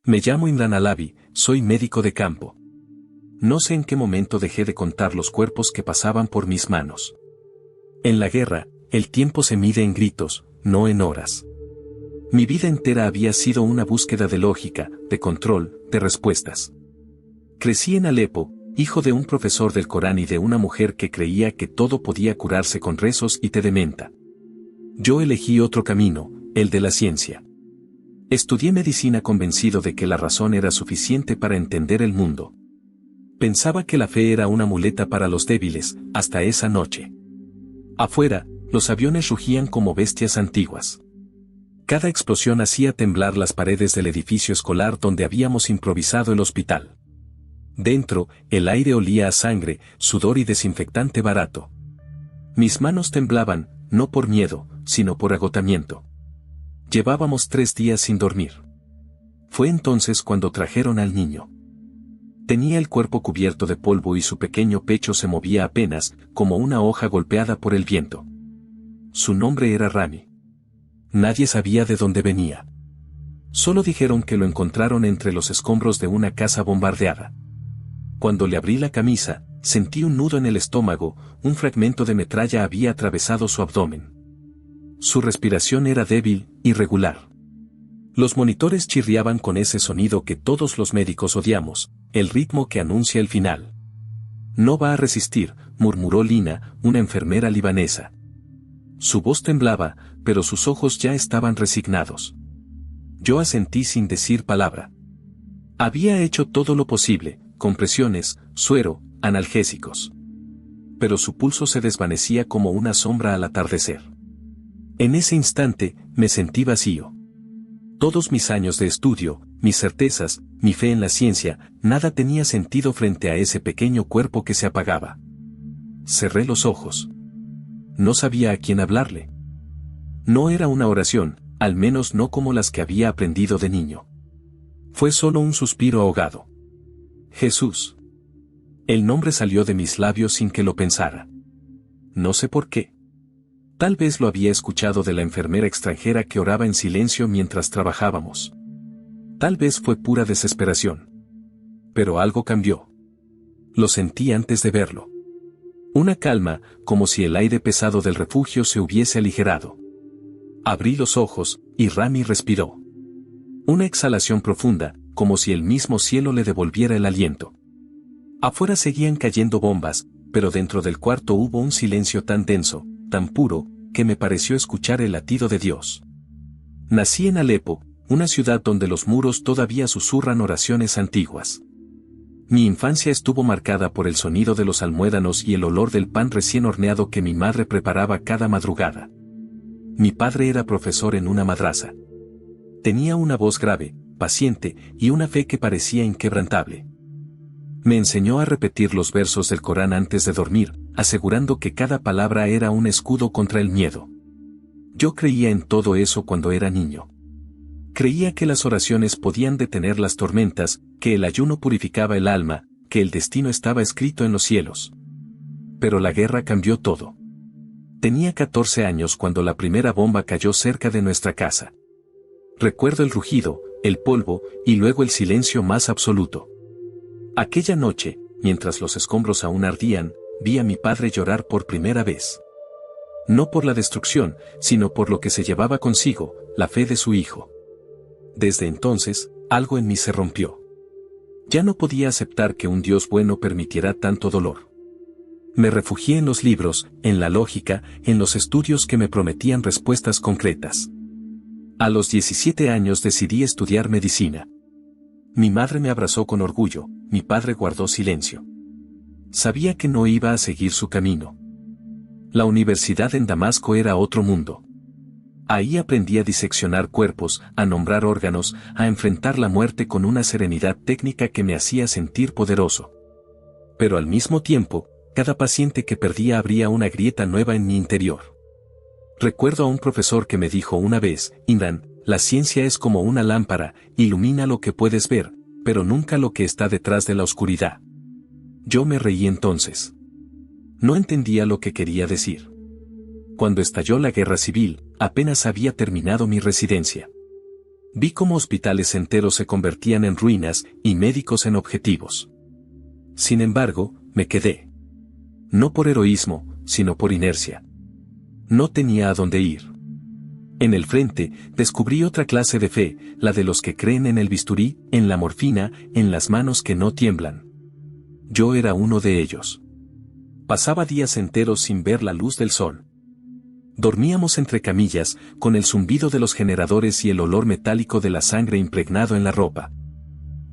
Me llamo Imran Alavi, soy médico de campo. No sé en qué momento dejé de contar los cuerpos que pasaban por mis manos. En la guerra, el tiempo se mide en gritos, no en horas. Mi vida entera había sido una búsqueda de lógica, de control, de respuestas. Crecí en Alepo, hijo de un profesor del Corán y de una mujer que creía que todo podía curarse con rezos y té de menta. Yo elegí otro camino, el de la ciencia. Estudié medicina convencido de que la razón era suficiente para entender el mundo. Pensaba que la fe era una muleta para los débiles, hasta esa noche. Afuera, los aviones rugían como bestias antiguas. Cada explosión hacía temblar las paredes del edificio escolar donde habíamos improvisado el hospital. Dentro, el aire olía a sangre, sudor y desinfectante barato. Mis manos temblaban, no por miedo, sino por agotamiento. Llevábamos 3 días sin dormir. Fue entonces cuando trajeron al niño. Tenía el cuerpo cubierto de polvo y su pequeño pecho se movía apenas, como una hoja golpeada por el viento. Su nombre era Rami. Nadie sabía de dónde venía. Solo dijeron que lo encontraron entre los escombros de una casa bombardeada. Cuando le abrí la camisa, sentí un nudo en el estómago, un fragmento de metralla había atravesado su abdomen. Su respiración era débil, irregular. Los monitores chirriaban con ese sonido que todos los médicos odiamos, el ritmo que anuncia el final. No va a resistir, murmuró Lina, una enfermera libanesa. Su voz temblaba, pero sus ojos ya estaban resignados. Yo asentí sin decir palabra. Había hecho todo lo posible, compresiones, suero, analgésicos. Pero su pulso se desvanecía como una sombra al atardecer. En ese instante, me sentí vacío. Todos mis años de estudio, mis certezas, mi fe en la ciencia, nada tenía sentido frente a ese pequeño cuerpo que se apagaba. Cerré los ojos. No sabía a quién hablarle. No era una oración, al menos no como las que había aprendido de niño. Fue solo un suspiro ahogado. Jesús. El nombre salió de mis labios sin que lo pensara. No sé por qué. Tal vez lo había escuchado de la enfermera extranjera que oraba en silencio mientras trabajábamos. Tal vez fue pura desesperación. Pero algo cambió. Lo sentí antes de verlo. Una calma, como si el aire pesado del refugio se hubiese aligerado. Abrí los ojos, y Rami respiró. Una exhalación profunda, como si el mismo cielo le devolviera el aliento. Afuera seguían cayendo bombas, pero dentro del cuarto hubo un silencio tan denso, tan puro, que me pareció escuchar el latido de Dios. Nací en Alepo, una ciudad donde los muros todavía susurran oraciones antiguas. Mi infancia estuvo marcada por el sonido de los almuédanos y el olor del pan recién horneado que mi madre preparaba cada madrugada. Mi padre era profesor en una madrasa. Tenía una voz grave, paciente, y una fe que parecía inquebrantable. Me enseñó a repetir los versos del Corán antes de dormir, asegurando que cada palabra era un escudo contra el miedo. Yo creía en todo eso cuando era niño. Creía que las oraciones podían detener las tormentas, que el ayuno purificaba el alma, que el destino estaba escrito en los cielos. Pero la guerra cambió todo. Tenía 14 años cuando la primera bomba cayó cerca de nuestra casa. Recuerdo el rugido, el polvo, y luego el silencio más absoluto. Aquella noche, mientras los escombros aún ardían, vi a mi padre llorar por primera vez. No por la destrucción, sino por lo que se llevaba consigo, la fe de su hijo. Desde entonces, algo en mí se rompió. Ya no podía aceptar que un Dios bueno permitiera tanto dolor. Me refugié en los libros, en la lógica, en los estudios que me prometían respuestas concretas. A los 17 años decidí estudiar medicina. Mi madre me abrazó con orgullo, mi padre guardó silencio. Sabía que no iba a seguir su camino. La universidad en Damasco era otro mundo. Ahí aprendí a diseccionar cuerpos, a nombrar órganos, a enfrentar la muerte con una serenidad técnica que me hacía sentir poderoso. Pero al mismo tiempo, cada paciente que perdía abría una grieta nueva en mi interior. Recuerdo a un profesor que me dijo una vez, Imran, la ciencia es como una lámpara, ilumina lo que puedes ver, pero nunca lo que está detrás de la oscuridad. Yo me reí entonces. No entendía lo que quería decir. Cuando estalló la guerra civil, apenas había terminado mi residencia. Vi cómo hospitales enteros se convertían en ruinas y médicos en objetivos. Sin embargo, me quedé. No por heroísmo, sino por inercia. No tenía a dónde ir. En el frente, descubrí otra clase de fe, la de los que creen en el bisturí, en la morfina, en las manos que no tiemblan. Yo era uno de ellos. Pasaba días enteros sin ver la luz del sol. Dormíamos entre camillas, con el zumbido de los generadores y el olor metálico de la sangre impregnado en la ropa.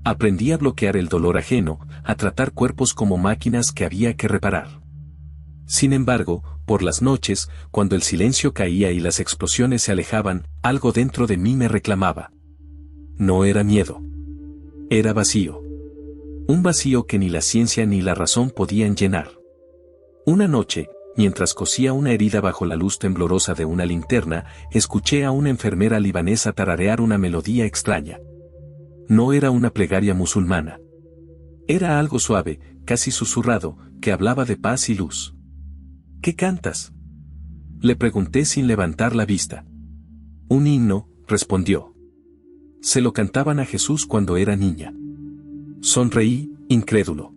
Aprendí a bloquear el dolor ajeno, a tratar cuerpos como máquinas que había que reparar. Sin embargo, por las noches, cuando el silencio caía y las explosiones se alejaban, algo dentro de mí me reclamaba. No era miedo. Era vacío. Un vacío que ni la ciencia ni la razón podían llenar. Una noche, mientras cosía una herida bajo la luz temblorosa de una linterna, escuché a una enfermera libanesa tararear una melodía extraña. No era una plegaria musulmana. Era algo suave, casi susurrado, que hablaba de paz y luz. ¿Qué cantas?, le pregunté sin levantar la vista. Un himno, respondió. Se lo cantaban a Jesús cuando era niña. Sonreí, incrédulo.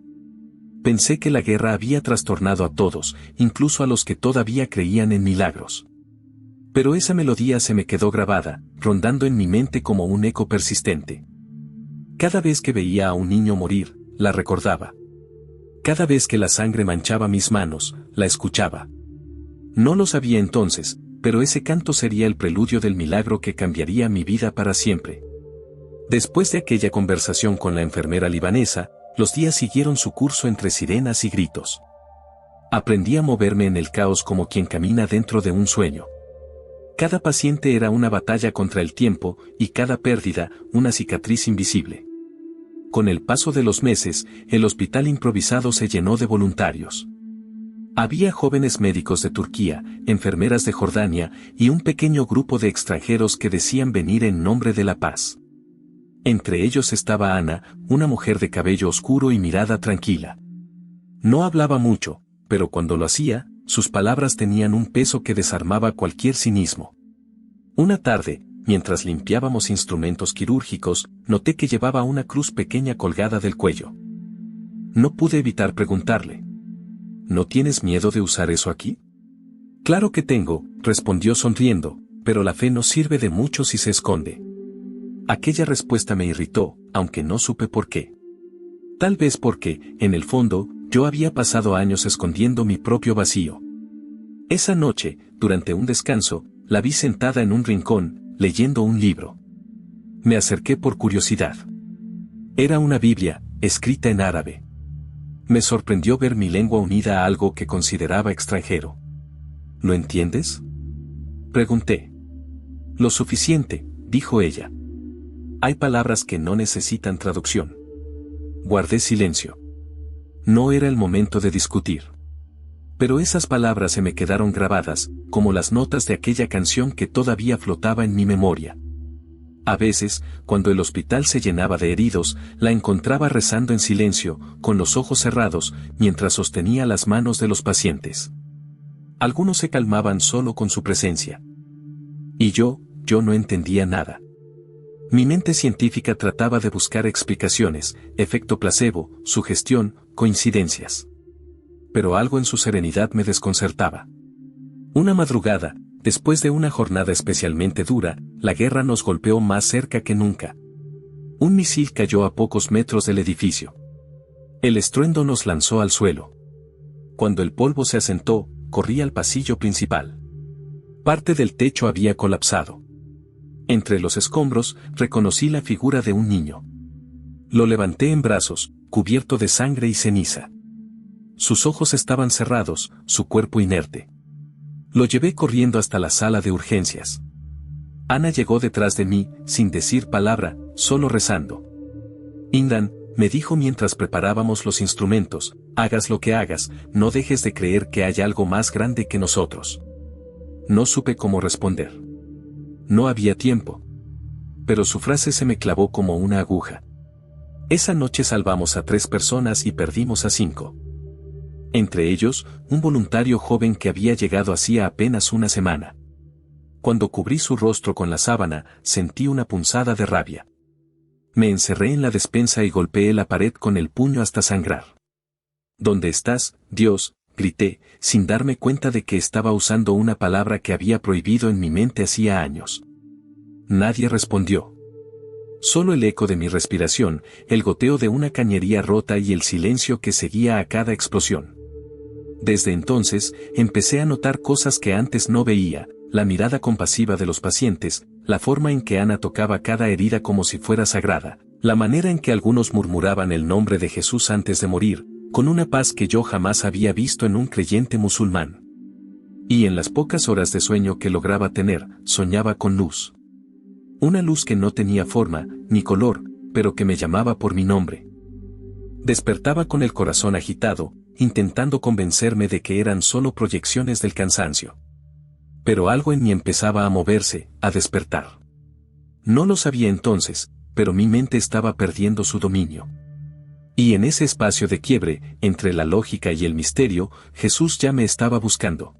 Pensé que la guerra había trastornado a todos, incluso a los que todavía creían en milagros. Pero esa melodía se me quedó grabada, rondando en mi mente como un eco persistente. Cada vez que veía a un niño morir, la recordaba. Cada vez que la sangre manchaba mis manos, la escuchaba. No lo sabía entonces, pero ese canto sería el preludio del milagro que cambiaría mi vida para siempre. Después de aquella conversación con la enfermera libanesa, los días siguieron su curso entre sirenas y gritos. Aprendí a moverme en el caos como quien camina dentro de un sueño. Cada paciente era una batalla contra el tiempo, y cada pérdida, una cicatriz invisible. Con el paso de los meses, el hospital improvisado se llenó de voluntarios. Había jóvenes médicos de Turquía, enfermeras de Jordania, y un pequeño grupo de extranjeros que decían venir en nombre de la paz. Entre ellos estaba Ana, una mujer de cabello oscuro y mirada tranquila. No hablaba mucho, pero cuando lo hacía, sus palabras tenían un peso que desarmaba cualquier cinismo. Una tarde, mientras limpiábamos instrumentos quirúrgicos, noté que llevaba una cruz pequeña colgada del cuello. No pude evitar preguntarle. ¿No tienes miedo de usar eso aquí? Claro que tengo, respondió sonriendo, pero la fe no sirve de mucho si se esconde. Aquella respuesta me irritó, aunque no supe por qué. Tal vez porque, en el fondo, yo había pasado años escondiendo mi propio vacío. Esa noche, durante un descanso, la vi sentada en un rincón, leyendo un libro. Me acerqué por curiosidad. Era una Biblia, escrita en árabe. Me sorprendió ver mi lengua unida a algo que consideraba extranjero. ¿Lo entiendes?, pregunté. Lo suficiente, dijo ella. Hay palabras que no necesitan traducción. Guardé silencio. No era el momento de discutir. Pero esas palabras se me quedaron grabadas, como las notas de aquella canción que todavía flotaba en mi memoria. A veces, cuando el hospital se llenaba de heridos, la encontraba rezando en silencio, con los ojos cerrados, mientras sostenía las manos de los pacientes. Algunos se calmaban solo con su presencia. Y yo no entendía nada. Mi mente científica trataba de buscar explicaciones, efecto placebo, sugestión, coincidencias. Pero algo en su serenidad me desconcertaba. Una madrugada, después de una jornada especialmente dura, la guerra nos golpeó más cerca que nunca. Un misil cayó a pocos metros del edificio. El estruendo nos lanzó al suelo. Cuando el polvo se asentó, corrí al pasillo principal. Parte del techo había colapsado. Entre los escombros, reconocí la figura de un niño. Lo levanté en brazos, cubierto de sangre y ceniza. Sus ojos estaban cerrados, su cuerpo inerte. Lo llevé corriendo hasta la sala de urgencias. Ana llegó detrás de mí, sin decir palabra, solo rezando. Indan, me dijo mientras preparábamos los instrumentos, hagas lo que hagas, no dejes de creer que hay algo más grande que nosotros. No supe cómo responder. No había tiempo. Pero su frase se me clavó como una aguja. Esa noche salvamos a 3 personas y perdimos a 5. Entre ellos, un voluntario joven que había llegado hacía apenas una semana. Cuando cubrí su rostro con la sábana, sentí una punzada de rabia. Me encerré en la despensa y golpeé la pared con el puño hasta sangrar. ¿Dónde estás, Dios?, grité, sin darme cuenta de que estaba usando una palabra que había prohibido en mi mente hacía años. Nadie respondió. Solo el eco de mi respiración, el goteo de una cañería rota y el silencio que seguía a cada explosión. Desde entonces, empecé a notar cosas que antes no veía, la mirada compasiva de los pacientes, la forma en que Ana tocaba cada herida como si fuera sagrada, la manera en que algunos murmuraban el nombre de Jesús antes de morir, con una paz que yo jamás había visto en un creyente musulmán. Y en las pocas horas de sueño que lograba tener, soñaba con luz. Una luz que no tenía forma, ni color, pero que me llamaba por mi nombre. Despertaba con el corazón agitado, intentando convencerme de que eran solo proyecciones del cansancio. Pero algo en mí empezaba a moverse, a despertar. No lo sabía entonces, pero mi mente estaba perdiendo su dominio. Y en ese espacio de quiebre, entre la lógica y el misterio, Jesús ya me estaba buscando.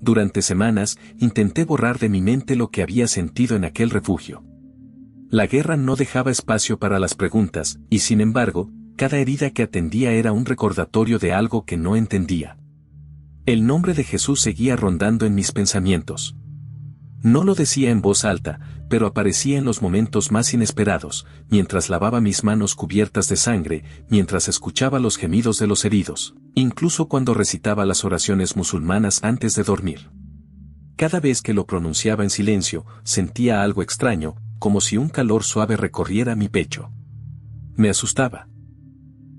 Durante semanas, intenté borrar de mi mente lo que había sentido en aquel refugio. La guerra no dejaba espacio para las preguntas, y sin embargo, cada herida que atendía era un recordatorio de algo que no entendía. El nombre de Jesús seguía rondando en mis pensamientos. No lo decía en voz alta, pero aparecía en los momentos más inesperados, mientras lavaba mis manos cubiertas de sangre, mientras escuchaba los gemidos de los heridos, incluso cuando recitaba las oraciones musulmanas antes de dormir. Cada vez que lo pronunciaba en silencio, sentía algo extraño, como si un calor suave recorriera mi pecho. Me asustaba.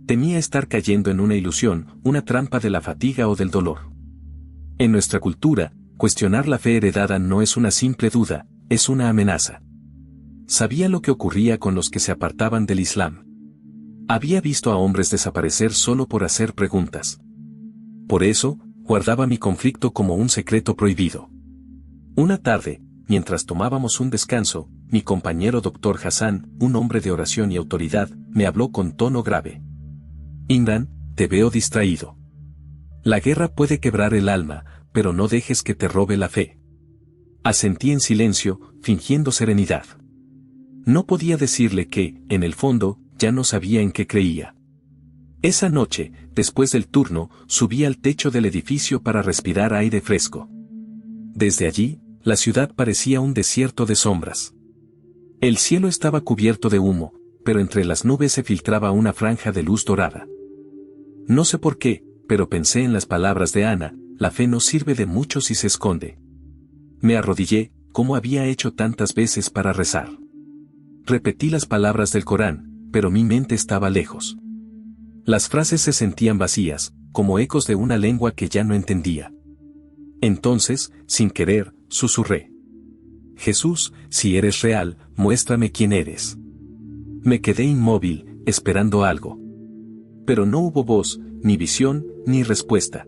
Temía estar cayendo en una ilusión, una trampa de la fatiga o del dolor. En nuestra cultura, cuestionar la fe heredada no es una simple duda, es una amenaza. Sabía lo que ocurría con los que se apartaban del Islam. Había visto a hombres desaparecer solo por hacer preguntas. Por eso, guardaba mi conflicto como un secreto prohibido. Una tarde, mientras tomábamos un descanso, mi compañero Dr. Hassan, un hombre de oración y autoridad, me habló con tono grave. Imran, te veo distraído. La guerra puede quebrar el alma, pero no dejes que te robe la fe. Asentí en silencio, fingiendo serenidad. No podía decirle que, en el fondo, ya no sabía en qué creía. Esa noche, después del turno, subí al techo del edificio para respirar aire fresco. Desde allí, la ciudad parecía un desierto de sombras. El cielo estaba cubierto de humo, pero entre las nubes se filtraba una franja de luz dorada. No sé por qué, pero pensé en las palabras de Ana, la fe no sirve de mucho si se esconde. Me arrodillé, como había hecho tantas veces para rezar. Repetí las palabras del Corán, pero mi mente estaba lejos. Las frases se sentían vacías, como ecos de una lengua que ya no entendía. Entonces, sin querer, susurré. Jesús, si eres real, muéstrame quién eres. Me quedé inmóvil, esperando algo. Pero no hubo voz, ni visión, ni respuesta.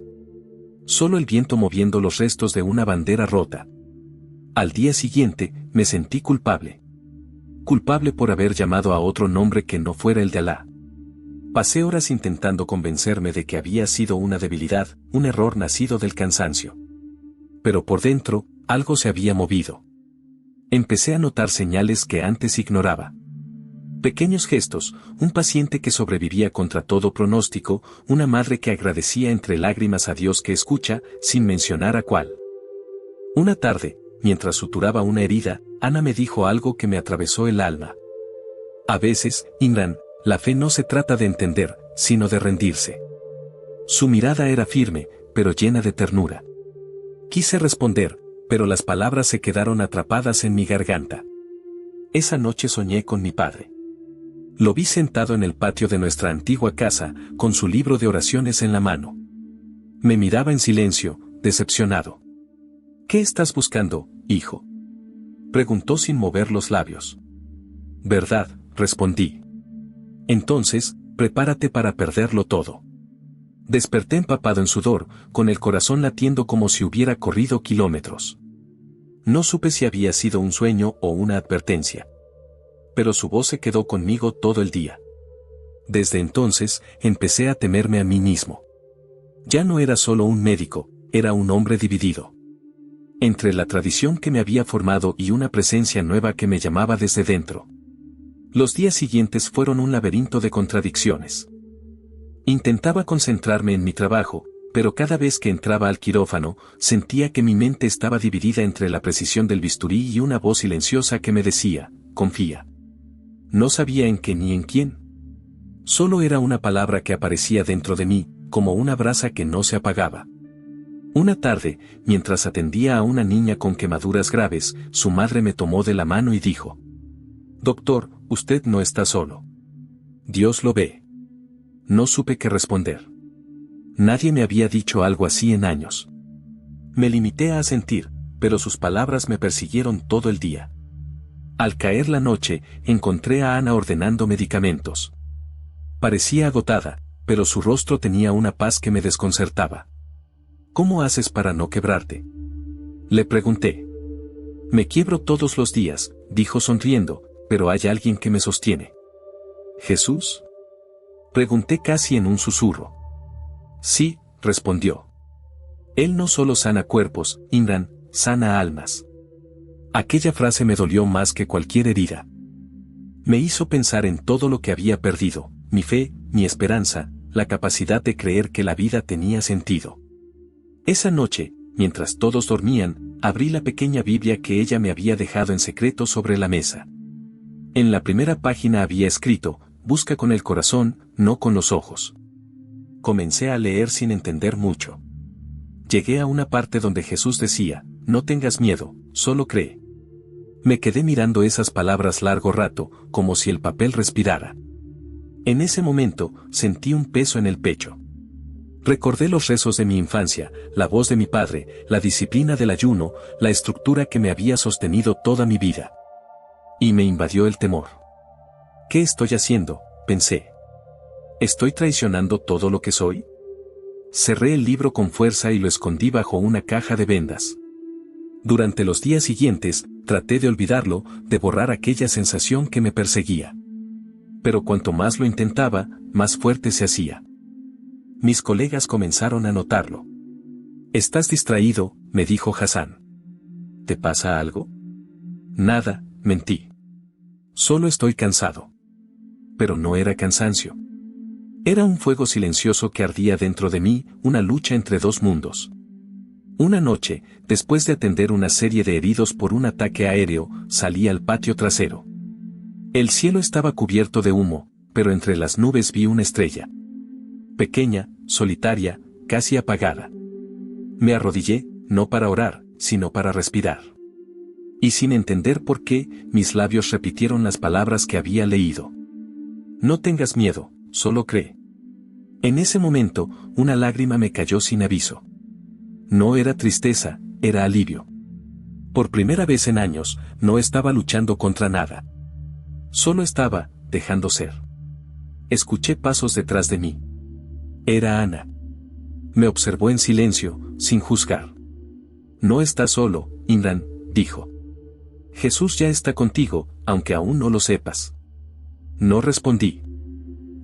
Solo el viento moviendo los restos de una bandera rota. Al día siguiente, me sentí culpable. Culpable por haber llamado a otro nombre que no fuera el de Alá. Pasé horas intentando convencerme de que había sido una debilidad, un error nacido del cansancio. Pero por dentro, algo se había movido. Empecé a notar señales que antes ignoraba. Pequeños gestos, un paciente que sobrevivía contra todo pronóstico, una madre que agradecía entre lágrimas a Dios que escucha, sin mencionar a cuál. Una tarde, mientras suturaba una herida, Ana me dijo algo que me atravesó el alma. A veces, Imran, la fe no se trata de entender, sino de rendirse. Su mirada era firme, pero llena de ternura. Quise responder, pero las palabras se quedaron atrapadas en mi garganta. Esa noche soñé con mi padre. Lo vi sentado en el patio de nuestra antigua casa, con su libro de oraciones en la mano. Me miraba en silencio, decepcionado. ¿Qué estás buscando, hijo?, preguntó sin mover los labios. Verdad, respondí. Entonces, prepárate para perderlo todo. Desperté empapado en sudor, con el corazón latiendo como si hubiera corrido kilómetros. No supe si había sido un sueño o una advertencia. Pero su voz se quedó conmigo todo el día. Desde entonces, empecé a temerme a mí mismo. Ya no era solo un médico, era un hombre dividido. entre la tradición que me había formado y una presencia nueva que me llamaba desde dentro. Los días siguientes fueron un laberinto de contradicciones. Intentaba concentrarme en mi trabajo, pero cada vez que entraba al quirófano, sentía que mi mente estaba dividida entre la precisión del bisturí y una voz silenciosa que me decía, confía. No sabía en qué ni en quién. Solo era una palabra que aparecía dentro de mí, como una brasa que no se apagaba. Una tarde, mientras atendía a una niña con quemaduras graves, su madre me tomó de la mano y dijo: «Doctor, usted no está solo. Dios lo ve». No supe qué responder. Nadie me había dicho algo así en años. Me limité a asentir, pero sus palabras me persiguieron todo el día. Al caer la noche, encontré a Ana ordenando medicamentos. Parecía agotada, pero su rostro tenía una paz que me desconcertaba. «¿Cómo haces para no quebrarte?», le pregunté. «Me quiebro todos los días», dijo sonriendo, «pero hay alguien que me sostiene». «¿Jesús?», pregunté casi en un susurro. «Sí», respondió. «Él no solo sana cuerpos, Imran, sana almas». Aquella frase me dolió más que cualquier herida. Me hizo pensar en todo lo que había perdido, mi fe, mi esperanza, la capacidad de creer que la vida tenía sentido. Esa noche, mientras todos dormían, abrí la pequeña Biblia que ella me había dejado en secreto sobre la mesa. En la primera página había escrito: «Busca con el corazón, no con los ojos». Comencé a leer sin entender mucho. Llegué a una parte donde Jesús decía: «No tengas miedo, solo cree». Me quedé mirando esas palabras largo rato, como si el papel respirara. En ese momento, sentí un peso en el pecho. Recordé los rezos de mi infancia, la voz de mi padre, la disciplina del ayuno, la estructura que me había sostenido toda mi vida. Y me invadió el temor. «¿Qué estoy haciendo?», pensé. «¿Estoy traicionando todo lo que soy?». Cerré el libro con fuerza y lo escondí bajo una caja de vendas. Durante los días siguientes, traté de olvidarlo, de borrar aquella sensación que me perseguía. Pero cuanto más lo intentaba, más fuerte se hacía. Mis colegas comenzaron a notarlo. «Estás distraído», me dijo Hassan. «¿Te pasa algo?». «Nada», mentí. «Solo estoy cansado». Pero no era cansancio. Era un fuego silencioso que ardía dentro de mí, una lucha entre dos mundos. Una noche, después de atender una serie de heridos por un ataque aéreo, salí al patio trasero. El cielo estaba cubierto de humo, pero entre las nubes vi una estrella. Pequeña, solitaria, casi apagada. Me arrodillé, no para orar, sino para respirar. Y sin entender por qué, mis labios repitieron las palabras que había leído. «No tengas miedo, solo cree». En ese momento, una lágrima me cayó sin aviso. No era tristeza, era alivio. Por primera vez en años, no estaba luchando contra nada. Solo estaba, dejando ser. Escuché pasos detrás de mí. Era Ana. Me observó en silencio, sin juzgar. «No estás solo, Imran», dijo. «Jesús ya está contigo, aunque aún no lo sepas». No respondí.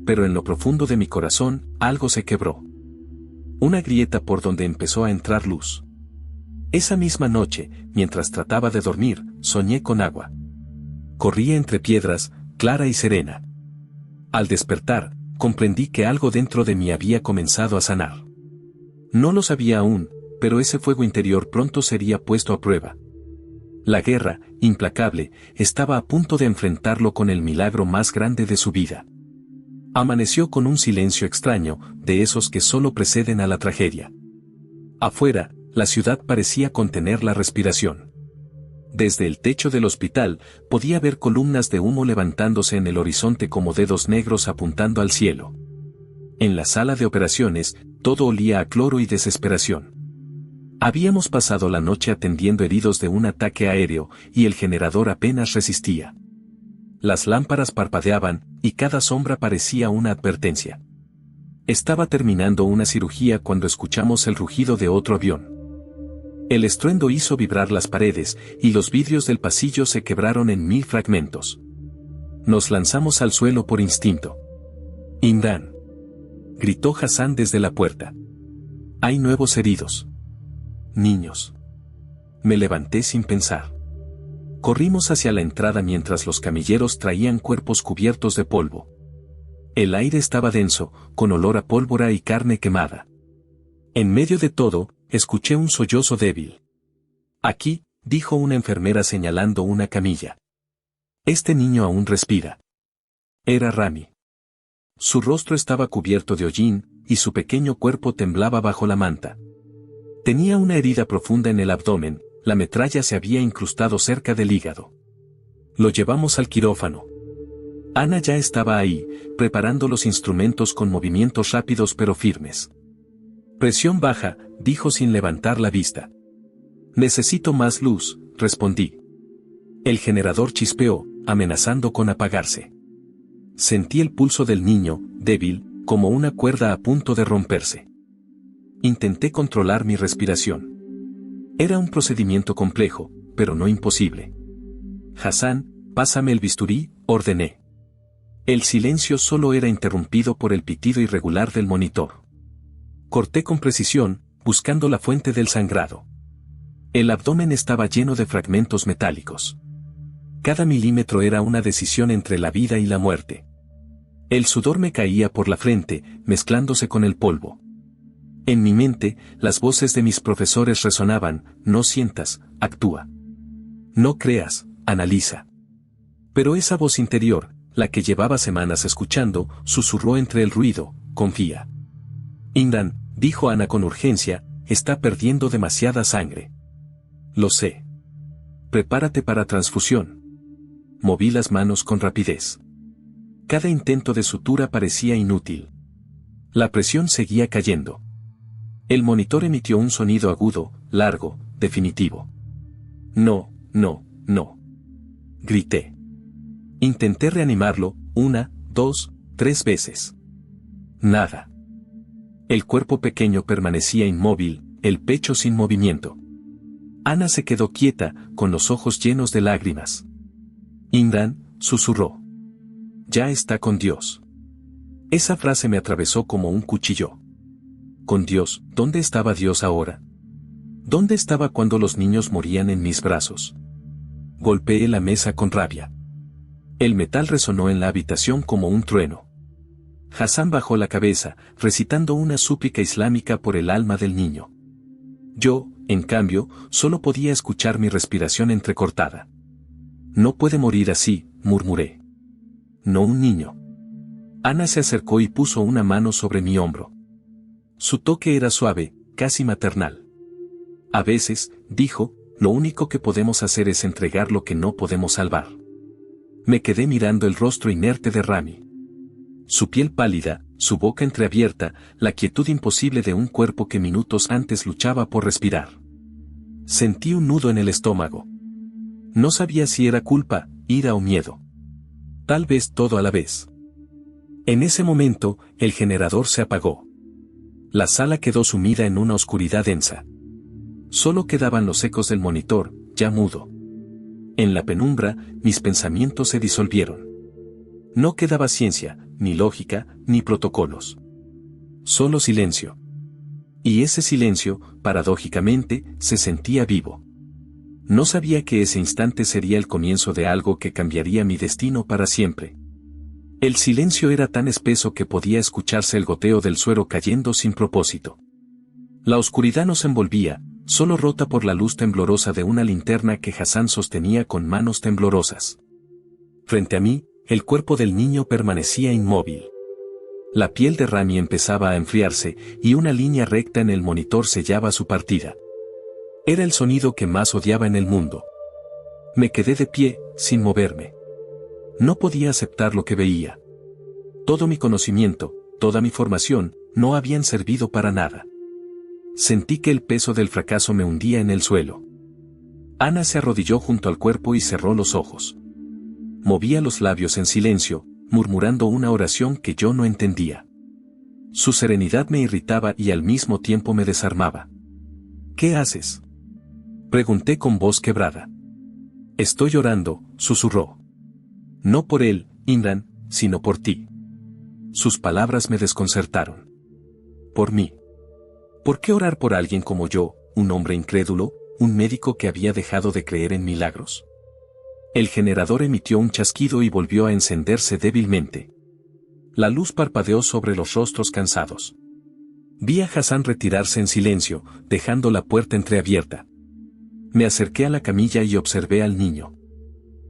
Pero en lo profundo de mi corazón, algo se quebró. Una grieta por donde empezó a entrar luz. Esa misma noche, mientras trataba de dormir, soñé con agua. Corría entre piedras, clara y serena. Al despertar, comprendí que algo dentro de mí había comenzado a sanar. No lo sabía aún, pero ese fuego interior pronto sería puesto a prueba. La guerra, implacable, estaba a punto de enfrentarlo con el milagro más grande de su vida. Amaneció con un silencio extraño, de esos que solo preceden a la tragedia. Afuera, la ciudad parecía contener la respiración. Desde el techo del hospital, podía ver columnas de humo levantándose en el horizonte como dedos negros apuntando al cielo. En la sala de operaciones, todo olía a cloro y desesperación. Habíamos pasado la noche atendiendo heridos de un ataque aéreo, y el generador apenas resistía. Las lámparas parpadeaban, y cada sombra parecía una advertencia. Estaba terminando una cirugía cuando escuchamos el rugido de otro avión. El estruendo hizo vibrar las paredes, y los vidrios del pasillo se quebraron en 1000 fragmentos. Nos lanzamos al suelo por instinto. «Imran», gritó Hassan desde la puerta. «Hay nuevos heridos. Niños». Me levanté sin pensar. Corrimos hacia la entrada mientras los camilleros traían cuerpos cubiertos de polvo. El aire estaba denso, con olor a pólvora y carne quemada. En medio de todo, escuché un sollozo débil. Aquí, dijo una enfermera señalando una camilla. Este niño aún respira. Era Rami. Su rostro estaba cubierto de hollín, y su pequeño cuerpo temblaba bajo la manta. Tenía una herida profunda en el abdomen, la metralla se había incrustado cerca del hígado. Lo llevamos al quirófano. Ana ya estaba ahí, preparando los instrumentos con movimientos rápidos pero firmes. Presión baja, dijo sin levantar la vista. Necesito más luz, respondí. El generador chispeó, amenazando con apagarse. Sentí el pulso del niño, débil, como una cuerda a punto de romperse. Intenté controlar mi respiración. Era un procedimiento complejo, pero no imposible. Hassan, pásame el bisturí, ordené. El silencio solo era interrumpido por el pitido irregular del monitor. Corté con precisión, buscando la fuente del sangrado. El abdomen estaba lleno de fragmentos metálicos. Cada milímetro era una decisión entre la vida y la muerte. El sudor me caía por la frente, mezclándose con el polvo. En mi mente, las voces de mis profesores resonaban: no sientas, actúa. No creas, analiza. Pero esa voz interior, la que llevaba semanas escuchando, susurró entre el ruido: confía. Imran, dijo Ana con urgencia, está perdiendo demasiada sangre. Lo sé. Prepárate para transfusión. Moví las manos con rapidez. Cada intento de sutura parecía inútil. La presión seguía cayendo. El monitor emitió un sonido agudo, largo, definitivo. No, no, no. Grité. Intenté reanimarlo, 1, 2, 3 veces. Nada. El cuerpo pequeño permanecía inmóvil, el pecho sin movimiento. Ana se quedó quieta, con los ojos llenos de lágrimas. Imran, susurró. Ya está con Dios. Esa frase me atravesó como un cuchillo. Con Dios, ¿dónde estaba Dios ahora? ¿Dónde estaba cuando los niños morían en mis brazos? Golpeé la mesa con rabia. El metal resonó en la habitación como un trueno. Hassan bajó la cabeza, recitando una súplica islámica por el alma del niño. Yo, en cambio, solo podía escuchar mi respiración entrecortada. No puede morir así, murmuré. No un niño. Ana se acercó y puso una mano sobre mi hombro. Su toque era suave, casi maternal. A veces, dijo, lo único que podemos hacer es entregar lo que no podemos salvar. Me quedé mirando el rostro inerte de Rami. Su piel pálida, su boca entreabierta, la quietud imposible de un cuerpo que minutos antes luchaba por respirar. Sentí un nudo en el estómago. No sabía si era culpa, ira o miedo. Tal vez todo a la vez. En ese momento, el generador se apagó. La sala quedó sumida en una oscuridad densa. Solo quedaban los ecos del monitor, ya mudo. En la penumbra, mis pensamientos se disolvieron. No quedaba ciencia, ni lógica, ni protocolos. Solo silencio. Y ese silencio, paradójicamente, se sentía vivo. No sabía que ese instante sería el comienzo de algo que cambiaría mi destino para siempre. El silencio era tan espeso que podía escucharse el goteo del suero cayendo sin propósito. La oscuridad nos envolvía, solo rota por la luz temblorosa de una linterna que Hassan sostenía con manos temblorosas. Frente a mí, el cuerpo del niño permanecía inmóvil. La piel de Rami empezaba a enfriarse, y una línea recta en el monitor sellaba su partida. Era el sonido que más odiaba en el mundo. Me quedé de pie, sin moverme. No podía aceptar lo que veía. Todo mi conocimiento, toda mi formación, no habían servido para nada. Sentí que el peso del fracaso me hundía en el suelo. Ana se arrodilló junto al cuerpo y cerró los ojos. Movía los labios en silencio, murmurando una oración que yo no entendía. Su serenidad me irritaba y al mismo tiempo me desarmaba. ¿Qué haces?, pregunté con voz quebrada. Estoy llorando, susurró. No por él, Imran, sino por ti. Sus palabras me desconcertaron. Por mí. ¿Por qué orar por alguien como yo, un hombre incrédulo, un médico que había dejado de creer en milagros. El generador emitió un chasquido y volvió a encenderse débilmente. La luz parpadeó sobre los rostros cansados. Vi a Hassan retirarse en silencio, dejando la puerta entreabierta. Me acerqué a la camilla y observé al niño.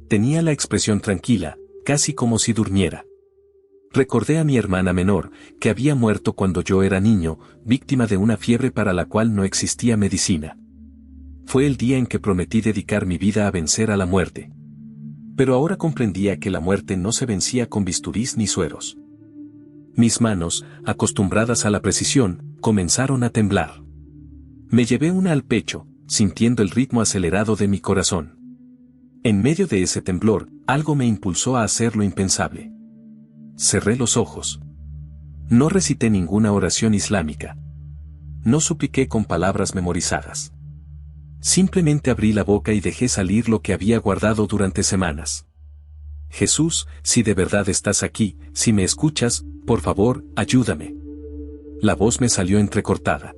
Tenía la expresión tranquila, casi como si durmiera. Recordé a mi hermana menor, que había muerto cuando yo era niño, víctima de una fiebre para la cual no existía medicina. Fue el día en que prometí dedicar mi vida a vencer a la muerte. Pero ahora comprendía que la muerte no se vencía con bisturís ni sueros. Mis manos, acostumbradas a la precisión, comenzaron a temblar. Me llevé una al pecho, sintiendo el ritmo acelerado de mi corazón. En medio de ese temblor, algo me impulsó a hacer lo impensable. Cerré los ojos. No recité ninguna oración islámica. No supliqué con palabras memorizadas. Simplemente abrí la boca y dejé salir lo que había guardado durante semanas. Jesús, si de verdad estás aquí, si me escuchas, por favor, ayúdame. La voz me salió entrecortada.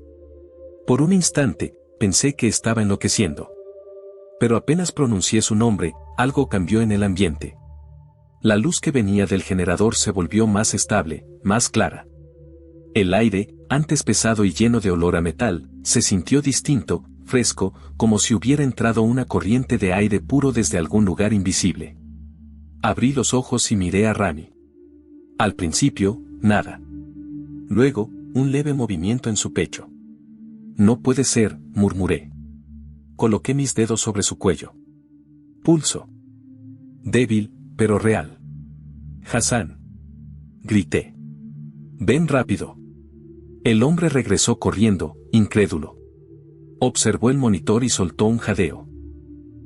Por un instante, pensé que estaba enloqueciendo. Pero apenas pronuncié su nombre, algo cambió en el ambiente. La luz que venía del generador se volvió más estable, más clara. El aire, antes pesado y lleno de olor a metal, se sintió distinto, fresco, como si hubiera entrado una corriente de aire puro desde algún lugar invisible. Abrí los ojos y miré a Rami. Al principio, nada. Luego, un leve movimiento en su pecho. No puede ser, murmuré. Coloqué mis dedos sobre su cuello. Pulso. Débil, pero real. Hassan. Grité. Ven rápido. El hombre regresó corriendo, incrédulo. Observó el monitor y soltó un jadeo.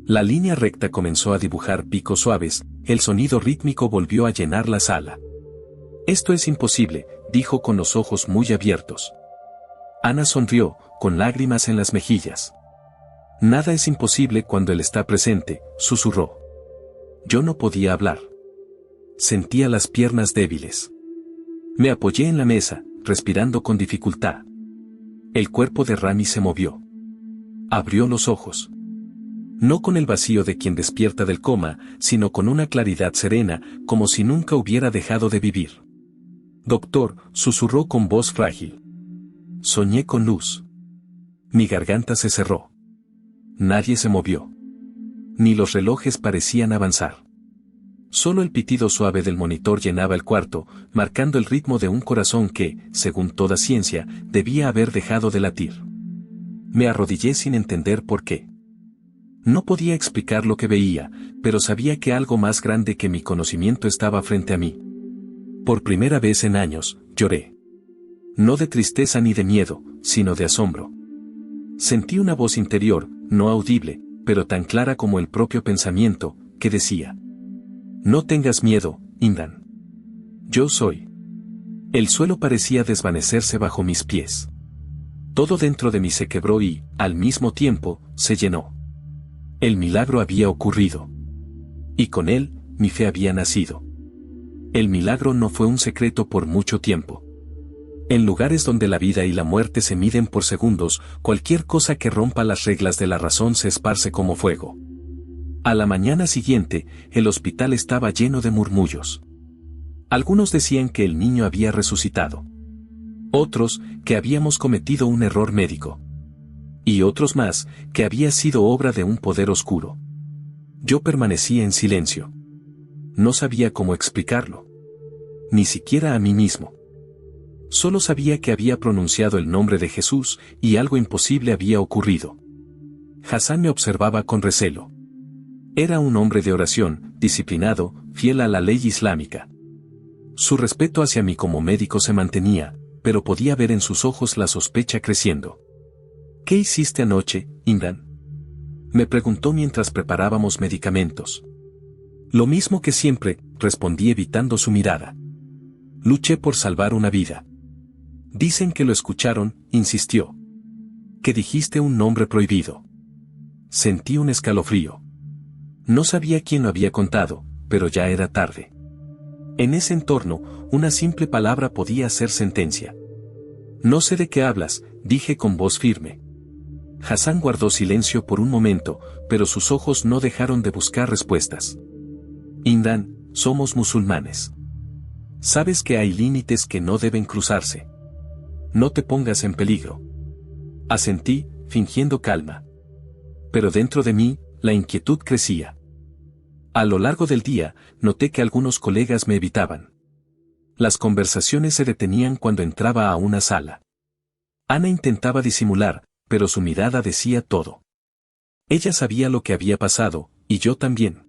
La línea recta comenzó a dibujar picos suaves, el sonido rítmico volvió a llenar la sala. Esto es imposible, dijo con los ojos muy abiertos. Ana sonrió, con lágrimas en las mejillas. Nada es imposible cuando él está presente, susurró. Yo no podía hablar. Sentía las piernas débiles. Me apoyé en la mesa, respirando con dificultad. El cuerpo de Rami se movió. Abrió los ojos. No con el vacío de quien despierta del coma, sino con una claridad serena, como si nunca hubiera dejado de vivir. Doctor, susurró con voz frágil. Soñé con luz. Mi garganta se cerró. Nadie se movió. Ni los relojes parecían avanzar. Solo el pitido suave del monitor llenaba el cuarto, marcando el ritmo de un corazón que, según toda ciencia, debía haber dejado de latir. Me arrodillé sin entender por qué. No podía explicar lo que veía, pero sabía que algo más grande que mi conocimiento estaba frente a mí. Por primera vez en años, lloré. No de tristeza ni de miedo, sino de asombro. Sentí una voz interior, no audible, pero tan clara como el propio pensamiento, que decía: no tengas miedo, Indan. Yo soy. El suelo parecía desvanecerse bajo mis pies. Todo dentro de mí se quebró y, al mismo tiempo, se llenó. El milagro había ocurrido. Y con él, mi fe había nacido. El milagro no fue un secreto por mucho tiempo. En lugares donde la vida y la muerte se miden por segundos, cualquier cosa que rompa las reglas de la razón se esparce como fuego. A la mañana siguiente, el hospital estaba lleno de murmullos. Algunos decían que el niño había resucitado. Otros, que habíamos cometido un error médico. Y otros más, que había sido obra de un poder oscuro. Yo permanecía en silencio. No sabía cómo explicarlo. Ni siquiera a mí mismo. Solo sabía que había pronunciado el nombre de Jesús y algo imposible había ocurrido. Hassan me observaba con recelo. Era un hombre de oración, disciplinado, fiel a la ley islámica. Su respeto hacia mí como médico se mantenía, pero podía ver en sus ojos la sospecha creciendo. ¿Qué hiciste anoche, Indan? Me preguntó mientras preparábamos medicamentos. Lo mismo que siempre, respondí evitando su mirada. Luché por salvar una vida. Dicen que lo escucharon, insistió. Que dijiste un nombre prohibido. Sentí un escalofrío. No sabía quién lo había contado, pero ya era tarde. En ese entorno, una simple palabra podía ser sentencia. No sé de qué hablas, dije con voz firme. Hassan guardó silencio por un momento, pero sus ojos no dejaron de buscar respuestas. Imran, somos musulmanes. Sabes que hay límites que no deben cruzarse. No te pongas en peligro. Asentí, fingiendo calma. Pero dentro de mí, la inquietud crecía. A lo largo del día, noté que algunos colegas me evitaban. Las conversaciones se detenían cuando entraba a una sala. Ana intentaba disimular, pero su mirada decía todo. Ella sabía lo que había pasado, y yo también.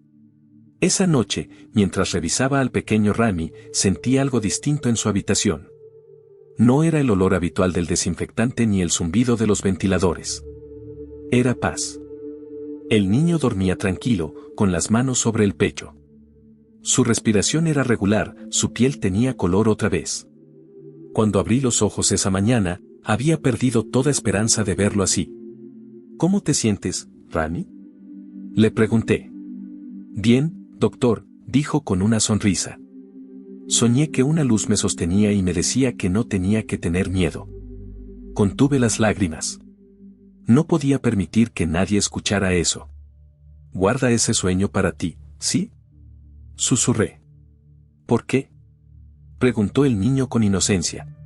Esa noche, mientras revisaba al pequeño Rami, sentí algo distinto en su habitación. No era el olor habitual del desinfectante ni el zumbido de los ventiladores. Era paz. El niño dormía tranquilo, con las manos sobre el pecho. Su respiración era regular, su piel tenía color otra vez. Cuando abrí los ojos esa mañana, había perdido toda esperanza de verlo así. ¿Cómo te sientes, Rami? Le pregunté. Bien, doctor, dijo con una sonrisa. Soñé que una luz me sostenía y me decía que no tenía que tener miedo. Contuve las lágrimas. No podía permitir que nadie escuchara eso. Guarda ese sueño para ti, ¿sí? Susurré. ¿Por qué? Preguntó el niño con inocencia.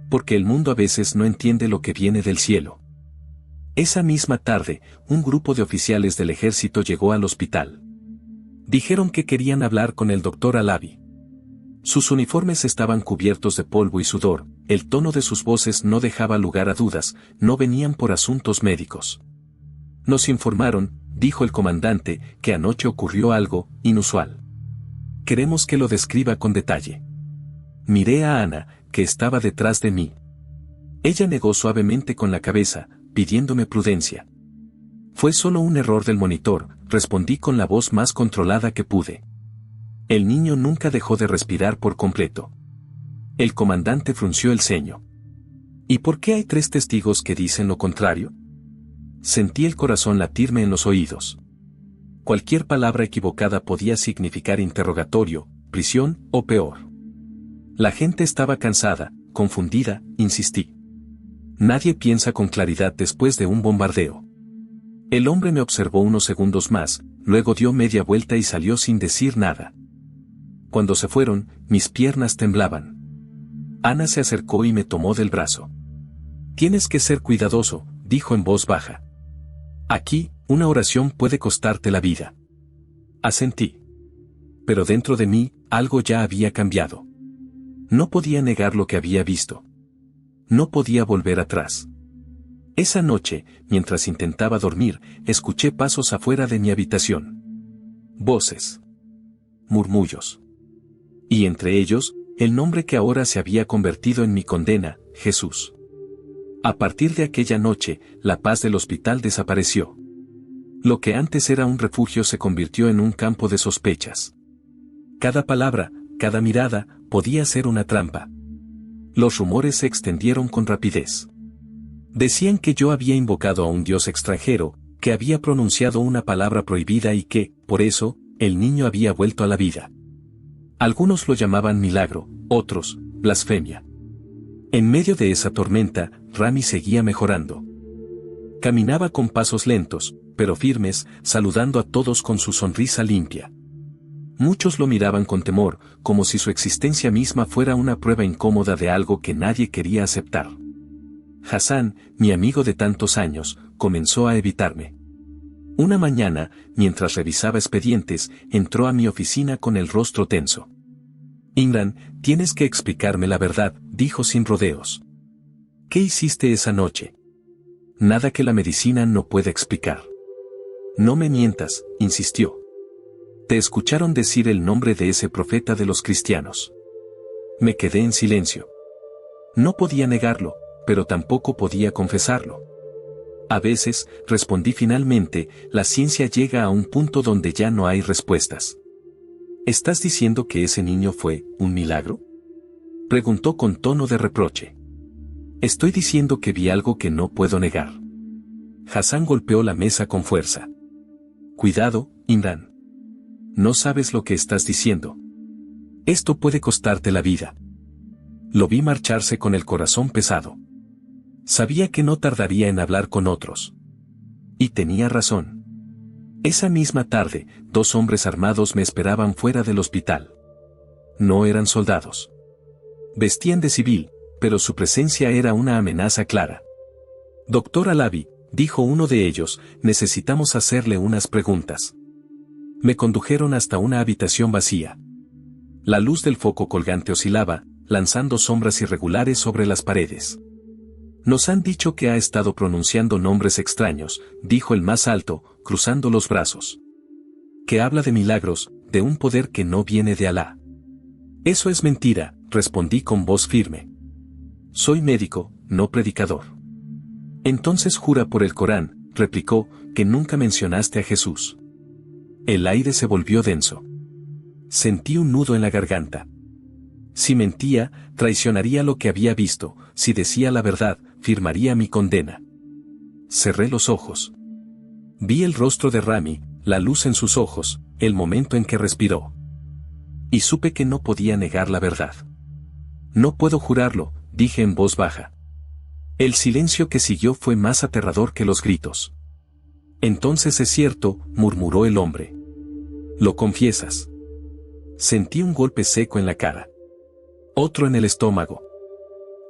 Porque el mundo a veces no entiende lo que viene del cielo. Esa misma tarde, un grupo de oficiales del ejército llegó al hospital. Dijeron que querían hablar con el doctor Alavi. Sus uniformes estaban cubiertos de polvo y sudor, el tono de sus voces no dejaba lugar a dudas, no venían por asuntos médicos. Nos informaron, dijo el comandante, que anoche ocurrió algo inusual. Queremos que lo describa con detalle. Miré a Ana, que estaba detrás de mí. Ella negó suavemente con la cabeza, pidiéndome prudencia. Fue solo un error del monitor, respondí con la voz más controlada que pude. El niño nunca dejó de respirar por completo. El comandante frunció el ceño. ¿Y por qué hay 3 testigos que dicen lo contrario? Sentí el corazón latirme en los oídos. Cualquier palabra equivocada podía significar interrogatorio, prisión o peor. La gente estaba cansada, confundida, insistí. Nadie piensa con claridad después de un bombardeo. El hombre me observó unos segundos más, luego dio media vuelta y salió sin decir nada. Cuando se fueron, mis piernas temblaban. Ana se acercó y me tomó del brazo. Tienes que ser cuidadoso, dijo en voz baja. Aquí, una oración puede costarte la vida. Asentí. Pero dentro de mí, algo ya había cambiado. No podía negar lo que había visto. No podía volver atrás. Esa noche, mientras intentaba dormir, escuché pasos afuera de mi habitación. Voces. Murmullos. Y entre ellos, el nombre que ahora se había convertido en mi condena, Jesús. A partir de aquella noche, la paz del hospital desapareció. Lo que antes era un refugio se convirtió en un campo de sospechas. Cada palabra, cada mirada, podía ser una trampa. Los rumores se extendieron con rapidez. Decían que yo había invocado a un dios extranjero, que había pronunciado una palabra prohibida y que, por eso, el niño había vuelto a la vida. Algunos lo llamaban milagro, otros, blasfemia. En medio de esa tormenta, Rami seguía mejorando. Caminaba con pasos lentos, pero firmes, saludando a todos con su sonrisa limpia. Muchos lo miraban con temor, como si su existencia misma fuera una prueba incómoda de algo que nadie quería aceptar. Hassan, mi amigo de tantos años, comenzó a evitarme. Una mañana, mientras revisaba expedientes, entró a mi oficina con el rostro tenso. Imran, tienes que explicarme la verdad, dijo sin rodeos. ¿Qué hiciste esa noche? Nada que la medicina no pueda explicar. No me mientas, insistió. Te escucharon decir el nombre de ese profeta de los cristianos. Me quedé en silencio. No podía negarlo, pero tampoco podía confesarlo. A veces, respondí finalmente, la ciencia llega a un punto donde ya no hay respuestas. ¿Estás diciendo que ese niño fue un milagro? Preguntó con tono de reproche. Estoy diciendo que vi algo que no puedo negar. Hassan golpeó la mesa con fuerza. Cuidado, Imran. No sabes lo que estás diciendo. Esto puede costarte la vida. Lo vi marcharse con el corazón pesado. Sabía que no tardaría en hablar con otros. Y tenía razón. Esa misma tarde, 2 hombres armados me esperaban fuera del hospital. No eran soldados. Vestían de civil, pero su presencia era una amenaza clara. Doctor Alavi, dijo uno de ellos, necesitamos hacerle unas preguntas. Me condujeron hasta una habitación vacía. La luz del foco colgante oscilaba, lanzando sombras irregulares sobre las paredes. Nos han dicho que ha estado pronunciando nombres extraños, dijo el más alto, cruzando los brazos. Que habla de milagros, de un poder que no viene de Alá. Eso es mentira, respondí con voz firme. Soy médico, no predicador. Entonces jura por el Corán, replicó, que nunca mencionaste a Jesús. El aire se volvió denso. Sentí un nudo en la garganta. Si mentía, traicionaría lo que había visto, si decía la verdad, firmaría mi condena. Cerré los ojos. Vi el rostro de Rami, la luz en sus ojos, el momento en que respiró. Y supe que no podía negar la verdad. No puedo jurarlo, dije en voz baja. El silencio que siguió fue más aterrador que los gritos. Entonces es cierto, murmuró el hombre. ¿Lo confiesas? Sentí un golpe seco en la cara. Otro en el estómago.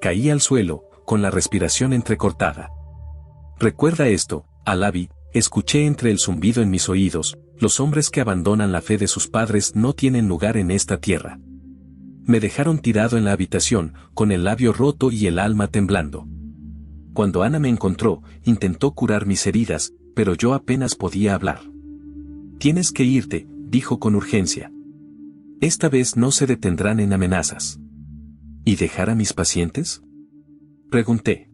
Caí al suelo, con la respiración entrecortada. Recuerda esto, Alavi, escuché entre el zumbido en mis oídos, los hombres que abandonan la fe de sus padres no tienen lugar en esta tierra. Me dejaron tirado en la habitación, con el labio roto y el alma temblando. Cuando Ana me encontró, intentó curar mis heridas, pero yo apenas podía hablar. Tienes que irte, dijo con urgencia. Esta vez no se detendrán en amenazas. ¿Y dejar a mis pacientes? Pregunté.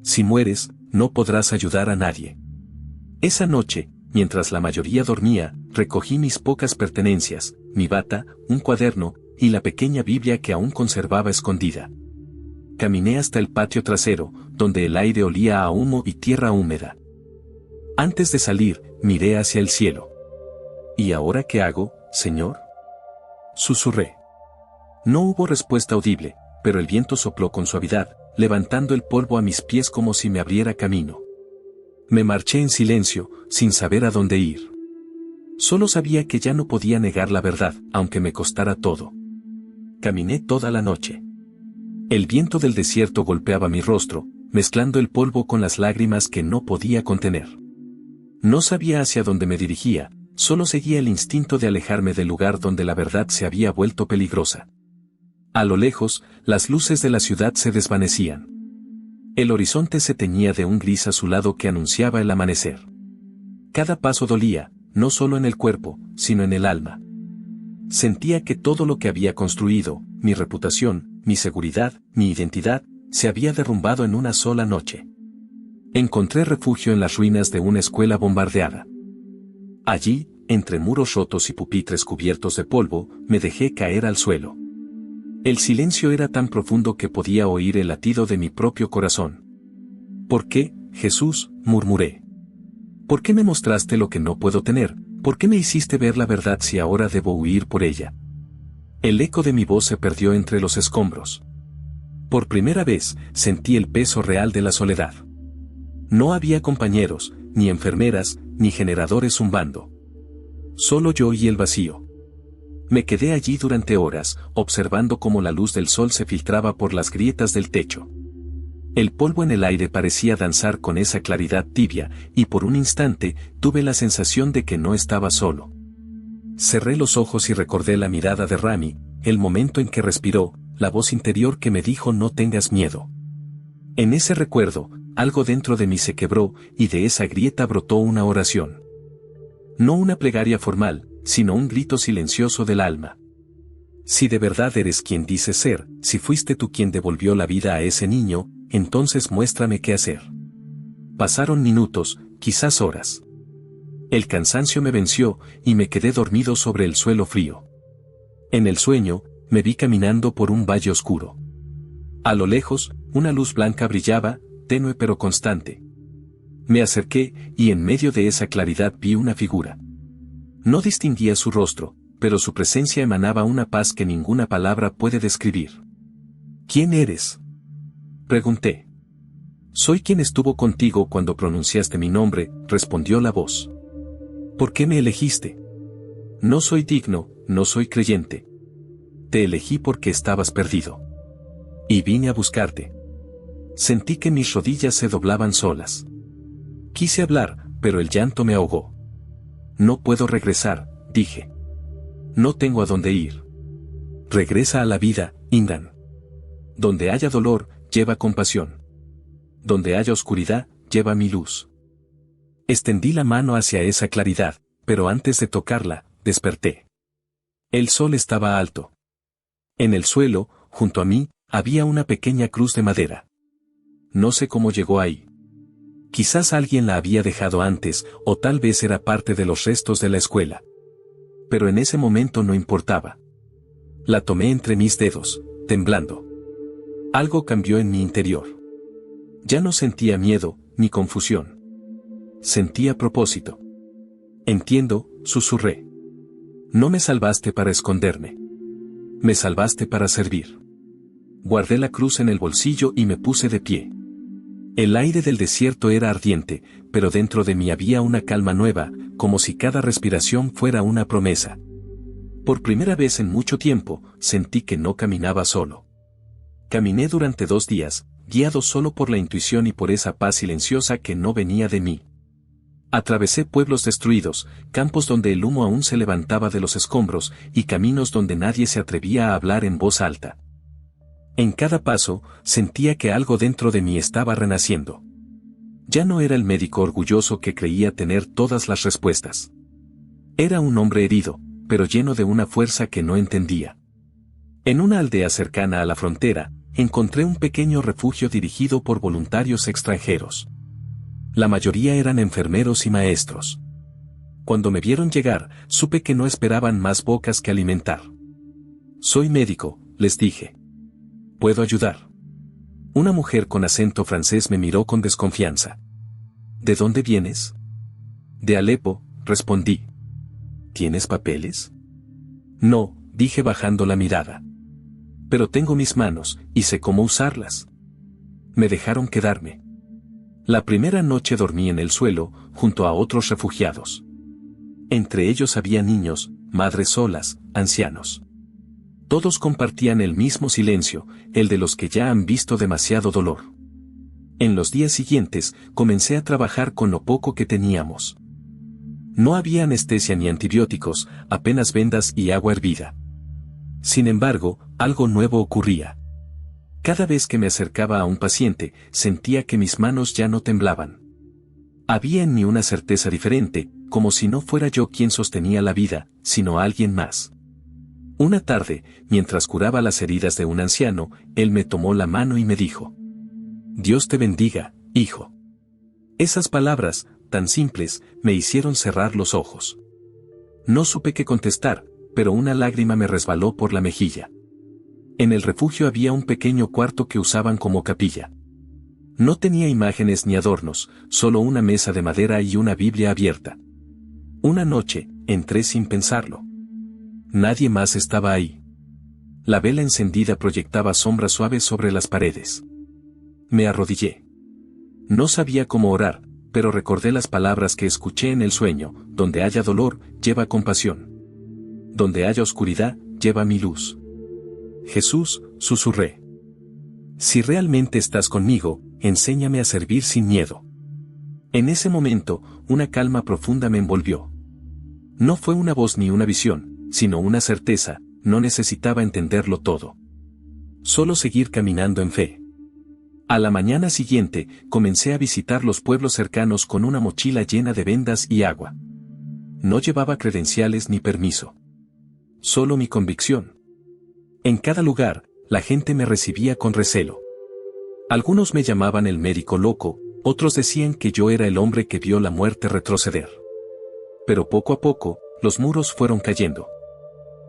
Si mueres, no podrás ayudar a nadie. Esa noche, mientras la mayoría dormía, recogí mis pocas pertenencias, mi bata, un cuaderno, y la pequeña Biblia que aún conservaba escondida. Caminé hasta el patio trasero, donde el aire olía a humo y tierra húmeda. Antes de salir, miré hacia el cielo. ¿Y ahora qué hago, señor? Susurré. No hubo respuesta audible, pero el viento sopló con suavidad, levantando el polvo a mis pies como si me abriera camino. Me marché en silencio, sin saber a dónde ir. Solo sabía que ya no podía negar la verdad, aunque me costara todo. Caminé toda la noche. El viento del desierto golpeaba mi rostro, mezclando el polvo con las lágrimas que no podía contener. No sabía hacia dónde me dirigía, solo seguía el instinto de alejarme del lugar donde la verdad se había vuelto peligrosa. A lo lejos, las luces de la ciudad se desvanecían. El horizonte se teñía de un gris azulado que anunciaba el amanecer. Cada paso dolía, no solo en el cuerpo, sino en el alma. Sentía que todo lo que había construido, mi reputación, mi seguridad, mi identidad, se había derrumbado en una sola noche. Encontré refugio en las ruinas de una escuela bombardeada. Allí, entre muros rotos y pupitres cubiertos de polvo, me dejé caer al suelo. El silencio era tan profundo que podía oír el latido de mi propio corazón. ¿Por qué, Jesús?, murmuré. ¿Por qué me mostraste lo que no puedo tener? ¿Por qué me hiciste ver la verdad si ahora debo huir por ella? El eco de mi voz se perdió entre los escombros. Por primera vez, sentí el peso real de la soledad. No había compañeros, ni enfermeras, ni generadores zumbando. Solo yo y el vacío. Me quedé allí durante horas, observando cómo la luz del sol se filtraba por las grietas del techo. El polvo en el aire parecía danzar con esa claridad tibia, y por un instante, tuve la sensación de que no estaba solo. Cerré los ojos y recordé la mirada de Rami, el momento en que respiró, la voz interior que me dijo no tengas miedo. En ese recuerdo, algo dentro de mí se quebró, y de esa grieta brotó una oración. No una plegaria formal, sino un grito silencioso del alma. Si de verdad eres quien dices ser, si fuiste tú quien devolvió la vida a ese niño, entonces muéstrame qué hacer. Pasaron minutos, quizás horas. El cansancio me venció, y me quedé dormido sobre el suelo frío. En el sueño, me vi caminando por un valle oscuro. A lo lejos, una luz blanca brillaba, tenue pero constante. Me acerqué, y en medio de esa claridad vi una figura. No distinguía su rostro, pero su presencia emanaba una paz que ninguna palabra puede describir. ¿Quién eres?, pregunté. Soy quien estuvo contigo cuando pronunciaste mi nombre, respondió la voz. ¿Por qué me elegiste? No soy digno, no soy creyente. Te elegí porque estabas perdido. Y vine a buscarte. Sentí que mis rodillas se doblaban solas. Quise hablar, pero el llanto me ahogó. No puedo regresar, dije. No tengo a dónde ir. Regresa a la vida, Imran. Donde haya dolor, lleva compasión. Donde haya oscuridad, lleva mi luz. Extendí la mano hacia esa claridad, pero antes de tocarla, desperté. El sol estaba alto. En el suelo, junto a mí, había una pequeña cruz de madera. No sé cómo llegó ahí. Quizás alguien la había dejado antes, o tal vez era parte de los restos de la escuela. Pero en ese momento no importaba. La tomé entre mis dedos, temblando. Algo cambió en mi interior. Ya no sentía miedo, ni confusión. Sentía propósito. Entiendo, susurré. No me salvaste para esconderme. Me salvaste para servir. Guardé la cruz en el bolsillo y me puse de pie. El aire del desierto era ardiente, pero dentro de mí había una calma nueva, como si cada respiración fuera una promesa. Por primera vez en mucho tiempo, sentí que no caminaba solo. Caminé durante 2 días, guiado solo por la intuición y por esa paz silenciosa que no venía de mí. Atravesé pueblos destruidos, campos donde el humo aún se levantaba de los escombros, y caminos donde nadie se atrevía a hablar en voz alta. En cada paso, sentía que algo dentro de mí estaba renaciendo. Ya no era el médico orgulloso que creía tener todas las respuestas. Era un hombre herido, pero lleno de una fuerza que no entendía. En una aldea cercana a la frontera, encontré un pequeño refugio dirigido por voluntarios extranjeros. La mayoría eran enfermeros y maestros. Cuando me vieron llegar, supe que no esperaban más bocas que alimentar. Soy médico, les dije. ¿Puedo ayudar? Una mujer con acento francés me miró con desconfianza. ¿De dónde vienes? De Alepo, respondí. ¿Tienes papeles? No, dije bajando la mirada. Pero tengo mis manos, y sé cómo usarlas. Me dejaron quedarme. La primera noche dormí en el suelo, junto a otros refugiados. Entre ellos había niños, madres solas, ancianos. Todos compartían el mismo silencio, el de los que ya han visto demasiado dolor. En los días siguientes, comencé a trabajar con lo poco que teníamos. No había anestesia ni antibióticos, apenas vendas y agua hervida. Sin embargo, algo nuevo ocurría. Cada vez que me acercaba a un paciente, sentía que mis manos ya no temblaban. Había en mí una certeza diferente, como si no fuera yo quien sostenía la vida, sino alguien más. Una tarde, mientras curaba las heridas de un anciano, él me tomó la mano y me dijo: Dios te bendiga, hijo. Esas palabras, tan simples, me hicieron cerrar los ojos. No supe qué contestar, pero una lágrima me resbaló por la mejilla. En el refugio había un pequeño cuarto que usaban como capilla. No tenía imágenes ni adornos, solo una mesa de madera y una Biblia abierta. Una noche, entré sin pensarlo. Nadie más estaba ahí. La vela encendida proyectaba sombras suaves sobre las paredes. Me arrodillé. No sabía cómo orar, pero recordé las palabras que escuché en el sueño: donde haya dolor, lleva compasión. Donde haya oscuridad, lleva mi luz. Jesús, susurré. Si realmente estás conmigo, enséñame a servir sin miedo. En ese momento, una calma profunda me envolvió. No fue una voz ni una visión, sino una certeza: no necesitaba entenderlo todo. Solo seguir caminando en fe. A la mañana siguiente, comencé a visitar los pueblos cercanos con una mochila llena de vendas y agua. No llevaba credenciales ni permiso. Solo mi convicción. En cada lugar, la gente me recibía con recelo. Algunos me llamaban el médico loco, otros decían que yo era el hombre que vio la muerte retroceder. Pero poco a poco, los muros fueron cayendo.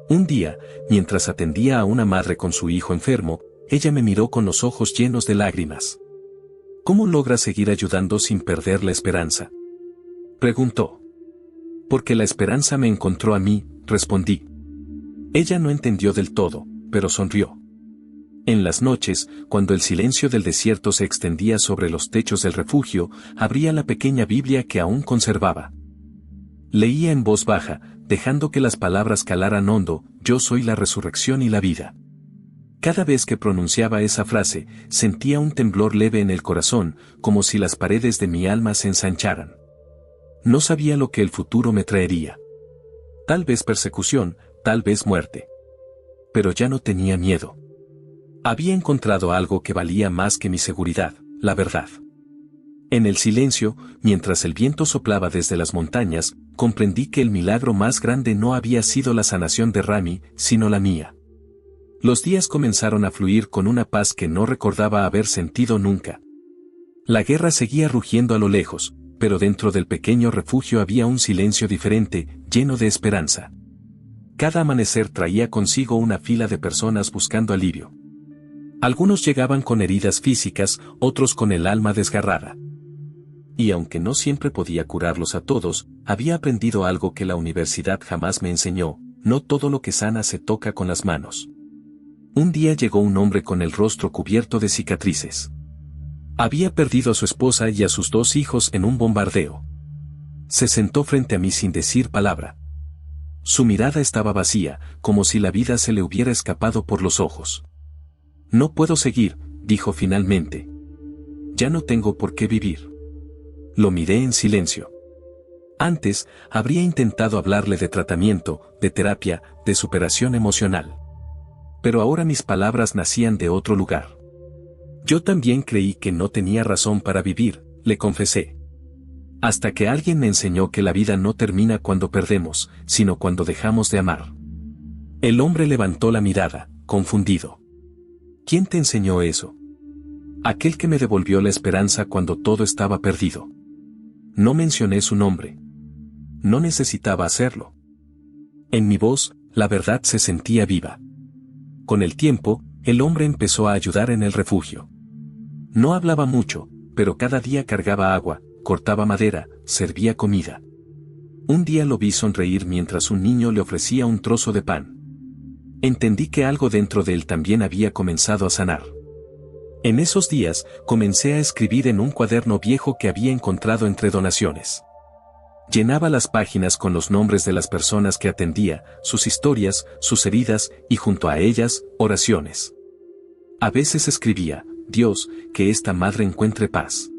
Un día, mientras atendía a una madre con su hijo enfermo, ella me miró con los ojos llenos de lágrimas. ¿Cómo logras seguir ayudando sin perder la esperanza?, preguntó. Porque la esperanza me encontró a mí, respondí. Ella no entendió del todo, pero sonrió. En las noches, cuando el silencio del desierto se extendía sobre los techos del refugio, abría la pequeña Biblia que aún conservaba. Leía en voz baja, dejando que las palabras calaran hondo: yo soy la resurrección y la vida. Cada vez que pronunciaba esa frase, sentía un temblor leve en el corazón, como si las paredes de mi alma se ensancharan. No sabía lo que el futuro me traería. Tal vez persecución, tal vez muerte. Pero ya no tenía miedo. Había encontrado algo que valía más que mi seguridad, la verdad. En el silencio, mientras el viento soplaba desde las montañas, comprendí que el milagro más grande no había sido la sanación de Rami, sino la mía. Los días comenzaron a fluir con una paz que no recordaba haber sentido nunca. La guerra seguía rugiendo a lo lejos, pero dentro del pequeño refugio había un silencio diferente, lleno de esperanza. Cada amanecer traía consigo una fila de personas buscando alivio. Algunos llegaban con heridas físicas, otros con el alma desgarrada. Y aunque no siempre podía curarlos a todos, había aprendido algo que la universidad jamás me enseñó: no todo lo que sana se toca con las manos. Un día llegó un hombre con el rostro cubierto de cicatrices. Había perdido a su esposa y a sus 2 hijos en un bombardeo. Se sentó frente a mí sin decir palabra. Su mirada estaba vacía, como si la vida se le hubiera escapado por los ojos. No puedo seguir, dijo finalmente. Ya no tengo por qué vivir. Lo miré en silencio. Antes, habría intentado hablarle de tratamiento, de terapia, de superación emocional. Pero ahora mis palabras nacían de otro lugar. Yo también creí que no tenía razón para vivir, le confesé. Hasta que alguien me enseñó que la vida no termina cuando perdemos, sino cuando dejamos de amar. El hombre levantó la mirada, confundido. ¿Quién te enseñó eso? Aquel que me devolvió la esperanza cuando todo estaba perdido. No mencioné su nombre. No necesitaba hacerlo. En mi voz, la verdad se sentía viva. Con el tiempo, el hombre empezó a ayudar en el refugio. No hablaba mucho, pero cada día cargaba agua, cortaba madera, servía comida. Un día lo vi sonreír mientras un niño le ofrecía un trozo de pan. Entendí que algo dentro de él también había comenzado a sanar. En esos días, comencé a escribir en un cuaderno viejo que había encontrado entre donaciones. Llenaba las páginas con los nombres de las personas que atendía, sus historias, sus heridas, y junto a ellas, oraciones. A veces escribía: Dios, que esta madre encuentre paz.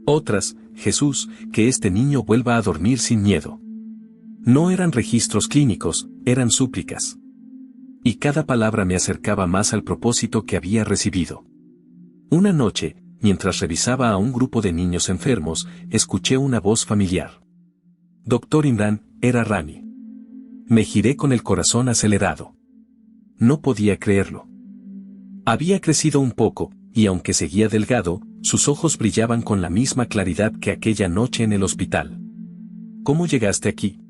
Otras: Jesús, que este niño vuelva a dormir sin miedo. No eran registros clínicos, eran súplicas. Y cada palabra me acercaba más al propósito que había recibido. Una noche, mientras revisaba a un grupo de niños enfermos, escuché una voz familiar. Doctor Imran, era Rami. Me giré con el corazón acelerado. No podía creerlo. Había crecido un poco, y aunque seguía delgado, sus ojos brillaban con la misma claridad que aquella noche en el hospital. ¿Cómo llegaste aquí?,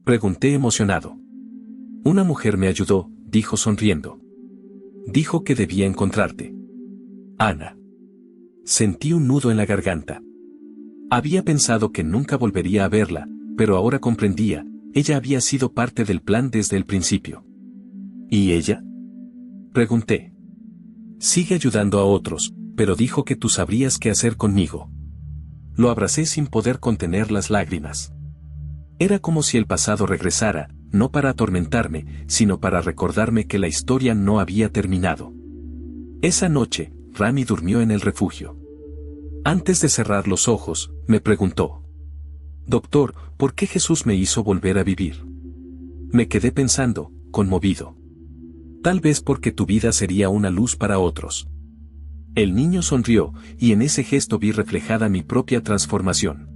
pregunté emocionado. Una mujer me ayudó, dijo sonriendo. Dijo que debía encontrarte. Ana. Sentí un nudo en la garganta. Había pensado que nunca volvería a verla, pero ahora comprendía: ella había sido parte del plan desde el principio. ¿Y ella?, pregunté. Sigue ayudando a otros, pero dijo que tú sabrías qué hacer conmigo. Lo abracé sin poder contener las lágrimas. Era como si el pasado regresara, no para atormentarme, sino para recordarme que la historia no había terminado. Esa noche, Rami durmió en el refugio. Antes de cerrar los ojos, me preguntó: Doctor, ¿por qué Jesús me hizo volver a vivir? Me quedé pensando, conmovido. Tal vez porque tu vida sería una luz para otros. El niño sonrió, y en ese gesto vi reflejada mi propia transformación.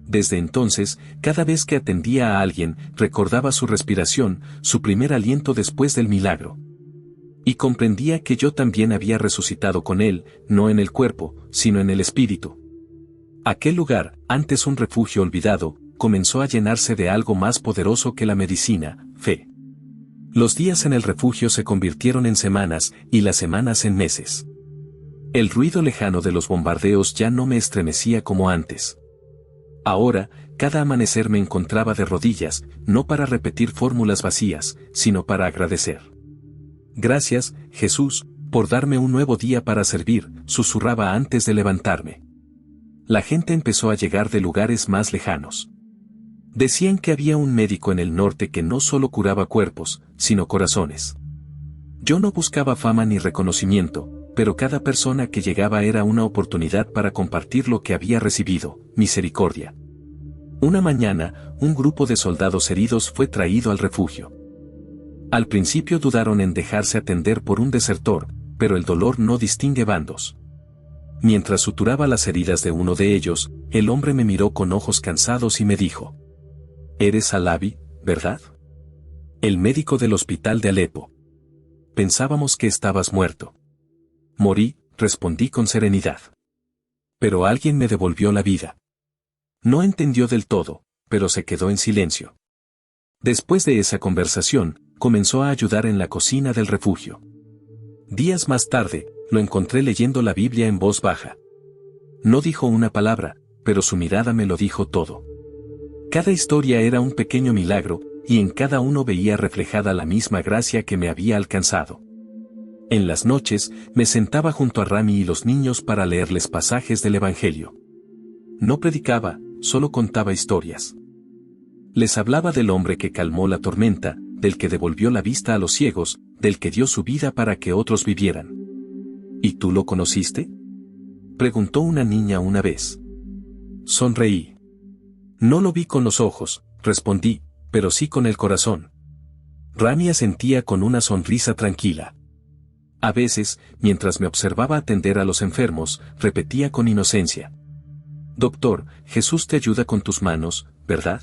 Desde entonces, cada vez que atendía a alguien, recordaba su respiración, su primer aliento después del milagro. Y comprendía que yo también había resucitado con él, no en el cuerpo, sino en el espíritu. Aquel lugar, antes un refugio olvidado, comenzó a llenarse de algo más poderoso que la medicina: fe. Los días en el refugio se convirtieron en semanas, y las semanas en meses. El ruido lejano de los bombardeos ya no me estremecía como antes. Ahora, cada amanecer me encontraba de rodillas, no para repetir fórmulas vacías, sino para agradecer. Gracias, Jesús, por darme un nuevo día para servir, susurraba antes de levantarme. La gente empezó a llegar de lugares más lejanos. Decían que había un médico en el norte que no solo curaba cuerpos, sino corazones. Yo no buscaba fama ni reconocimiento, pero cada persona que llegaba era una oportunidad para compartir lo que había recibido, misericordia. Una mañana, un grupo de soldados heridos fue traído al refugio. Al principio dudaron en dejarse atender por un desertor, pero el dolor no distingue bandos. Mientras suturaba las heridas de uno de ellos, el hombre me miró con ojos cansados y me dijo: «Eres Alavi, ¿verdad? El médico del hospital de Alepo. Pensábamos que estabas muerto». «Morí», respondí con serenidad. «Pero alguien me devolvió la vida». No entendió del todo, pero se quedó en silencio. Después de esa conversación, comenzó a ayudar en la cocina del refugio. Días más tarde, lo encontré leyendo la Biblia en voz baja. No dijo una palabra, pero su mirada me lo dijo todo. Cada historia era un pequeño milagro, y en cada uno veía reflejada la misma gracia que me había alcanzado. En las noches, me sentaba junto a Rami y los niños para leerles pasajes del Evangelio. No predicaba, solo contaba historias. Les hablaba del hombre que calmó la tormenta, del que devolvió la vista a los ciegos, del que dio su vida para que otros vivieran. ¿Y tú lo conociste?, preguntó una niña una vez. Sonreí. No lo vi con los ojos, respondí, pero sí con el corazón. Rami asentía con una sonrisa tranquila. A veces, mientras me observaba atender a los enfermos, repetía con inocencia: «Doctor, Jesús te ayuda con tus manos, ¿verdad?».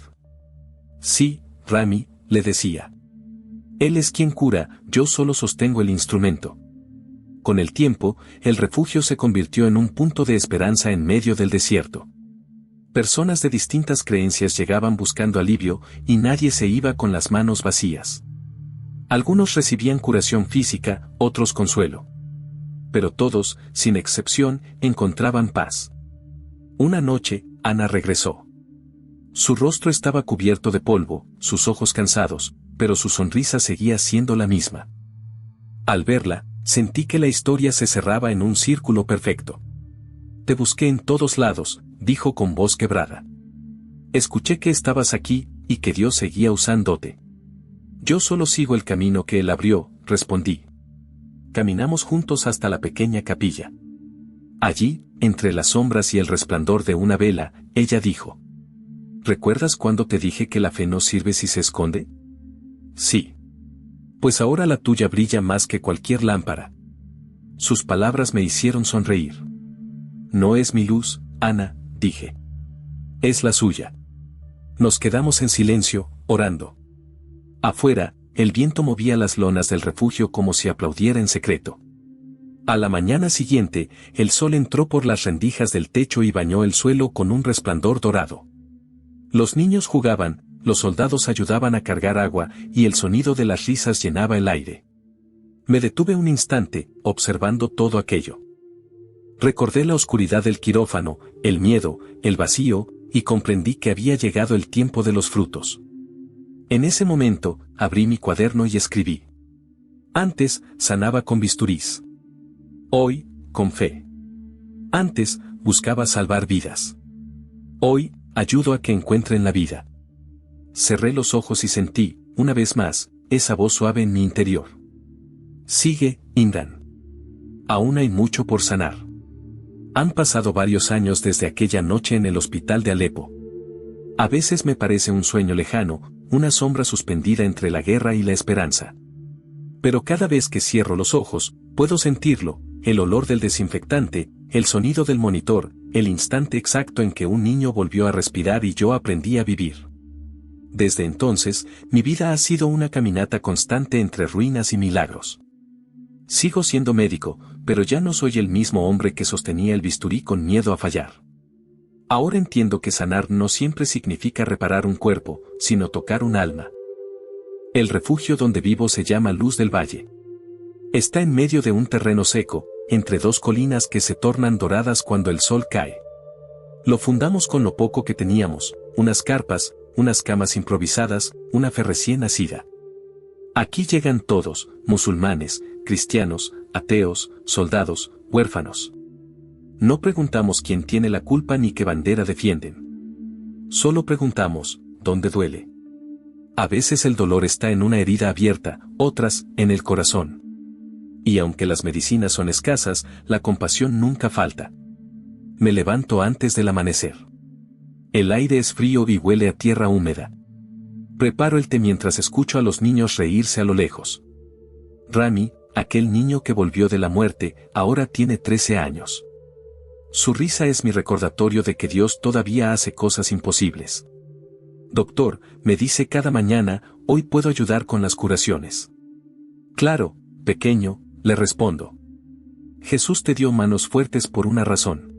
«Sí, Rami», le decía. «Él es quien cura, yo solo sostengo el instrumento». Con el tiempo, el refugio se convirtió en un punto de esperanza en medio del desierto. Personas de distintas creencias llegaban buscando alivio, y nadie se iba con las manos vacías. Algunos recibían curación física, otros consuelo. Pero todos, sin excepción, encontraban paz. Una noche, Ana regresó. Su rostro estaba cubierto de polvo, sus ojos cansados, pero su sonrisa seguía siendo la misma. Al verla, sentí que la historia se cerraba en un círculo perfecto. «Te busqué en todos lados», dijo con voz quebrada. «Escuché que estabas aquí, y que Dios seguía usándote». «Yo solo sigo el camino que Él abrió», respondí. Caminamos juntos hasta la pequeña capilla. Allí, entre las sombras y el resplandor de una vela, ella dijo: «¿Recuerdas cuando te dije que la fe no sirve si se esconde?». «Sí. Pues ahora la tuya brilla más que cualquier lámpara». Sus palabras me hicieron sonreír. «No es mi luz, Ana», dije. «Es la suya». Nos quedamos en silencio, orando. Afuera, el viento movía las lonas del refugio como si aplaudiera en secreto. A la mañana siguiente, el sol entró por las rendijas del techo y bañó el suelo con un resplandor dorado. Los niños jugaban, los soldados ayudaban a cargar agua, y el sonido de las risas llenaba el aire. Me detuve un instante, observando todo aquello. Recordé la oscuridad del quirófano, el miedo, el vacío, y comprendí que había llegado el tiempo de los frutos. En ese momento, abrí mi cuaderno y escribí. Antes, sanaba con bisturís. Hoy, con fe. Antes, buscaba salvar vidas. Hoy, ayudo a que encuentren la vida. Cerré los ojos y sentí, una vez más, esa voz suave en mi interior. Sigue, Imran. Aún hay mucho por sanar. Han pasado varios años desde aquella noche en el hospital de Alepo. A veces me parece un sueño lejano, una sombra suspendida entre la guerra y la esperanza. Pero cada vez que cierro los ojos, puedo sentirlo, el olor del desinfectante, el sonido del monitor, el instante exacto en que un niño volvió a respirar y yo aprendí a vivir. Desde entonces, mi vida ha sido una caminata constante entre ruinas y milagros. Sigo siendo médico, pero ya no soy el mismo hombre que sostenía el bisturí con miedo a fallar. Ahora entiendo que sanar no siempre significa reparar un cuerpo, sino tocar un alma. El refugio donde vivo se llama Luz del Valle. Está en medio de un terreno seco, entre dos colinas que se tornan doradas cuando el sol cae. Lo fundamos con lo poco que teníamos, unas carpas, unas camas improvisadas, una fe recién nacida. Aquí llegan todos, musulmanes, cristianos, ateos, soldados, huérfanos. No preguntamos quién tiene la culpa ni qué bandera defienden. Solo preguntamos, ¿dónde duele? A veces el dolor está en una herida abierta, otras, en el corazón. Y aunque las medicinas son escasas, la compasión nunca falta. Me levanto antes del amanecer. El aire es frío y huele a tierra húmeda. Preparo el té mientras escucho a los niños reírse a lo lejos. Rami, aquel niño que volvió de la muerte, ahora tiene 13 años. Su risa es mi recordatorio de que Dios todavía hace cosas imposibles. Doctor, me dice cada mañana, hoy puedo ayudar con las curaciones. Claro, pequeño, le respondo. Jesús te dio manos fuertes por una razón.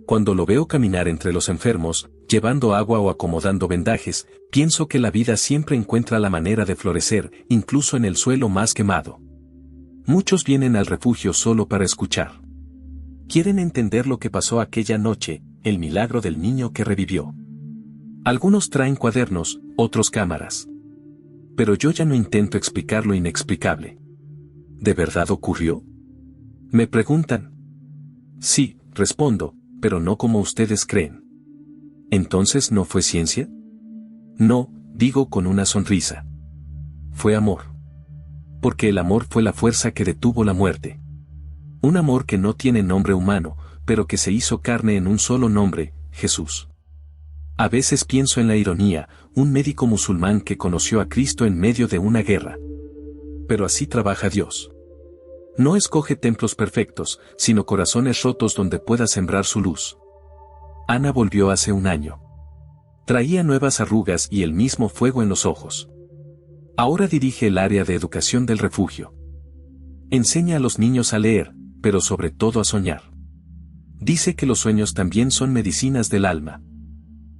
Cuando lo veo caminar entre los enfermos, llevando agua o acomodando vendajes, pienso que la vida siempre encuentra la manera de florecer, incluso en el suelo más quemado. Muchos vienen al refugio solo para escuchar. Quieren entender lo que pasó aquella noche, el milagro del niño que revivió. Algunos traen cuadernos, otros cámaras. Pero yo ya no intento explicar lo inexplicable. ¿De verdad ocurrió? Me preguntan. Sí, respondo, pero no como ustedes creen. ¿Entonces no fue ciencia? No, digo con una sonrisa. Fue amor. Porque el amor fue la fuerza que detuvo la muerte. Un amor que no tiene nombre humano, pero que se hizo carne en un solo nombre, Jesús. A veces pienso en la ironía, un médico musulmán que conoció a Cristo en medio de una guerra. Pero así trabaja Dios. No escoge templos perfectos, sino corazones rotos donde pueda sembrar su luz. Ana volvió hace un año. Traía nuevas arrugas y el mismo fuego en los ojos. Ahora dirige el área de educación del refugio. Enseña a los niños a leer, pero sobre todo a soñar. Dice que los sueños también son medicinas del alma.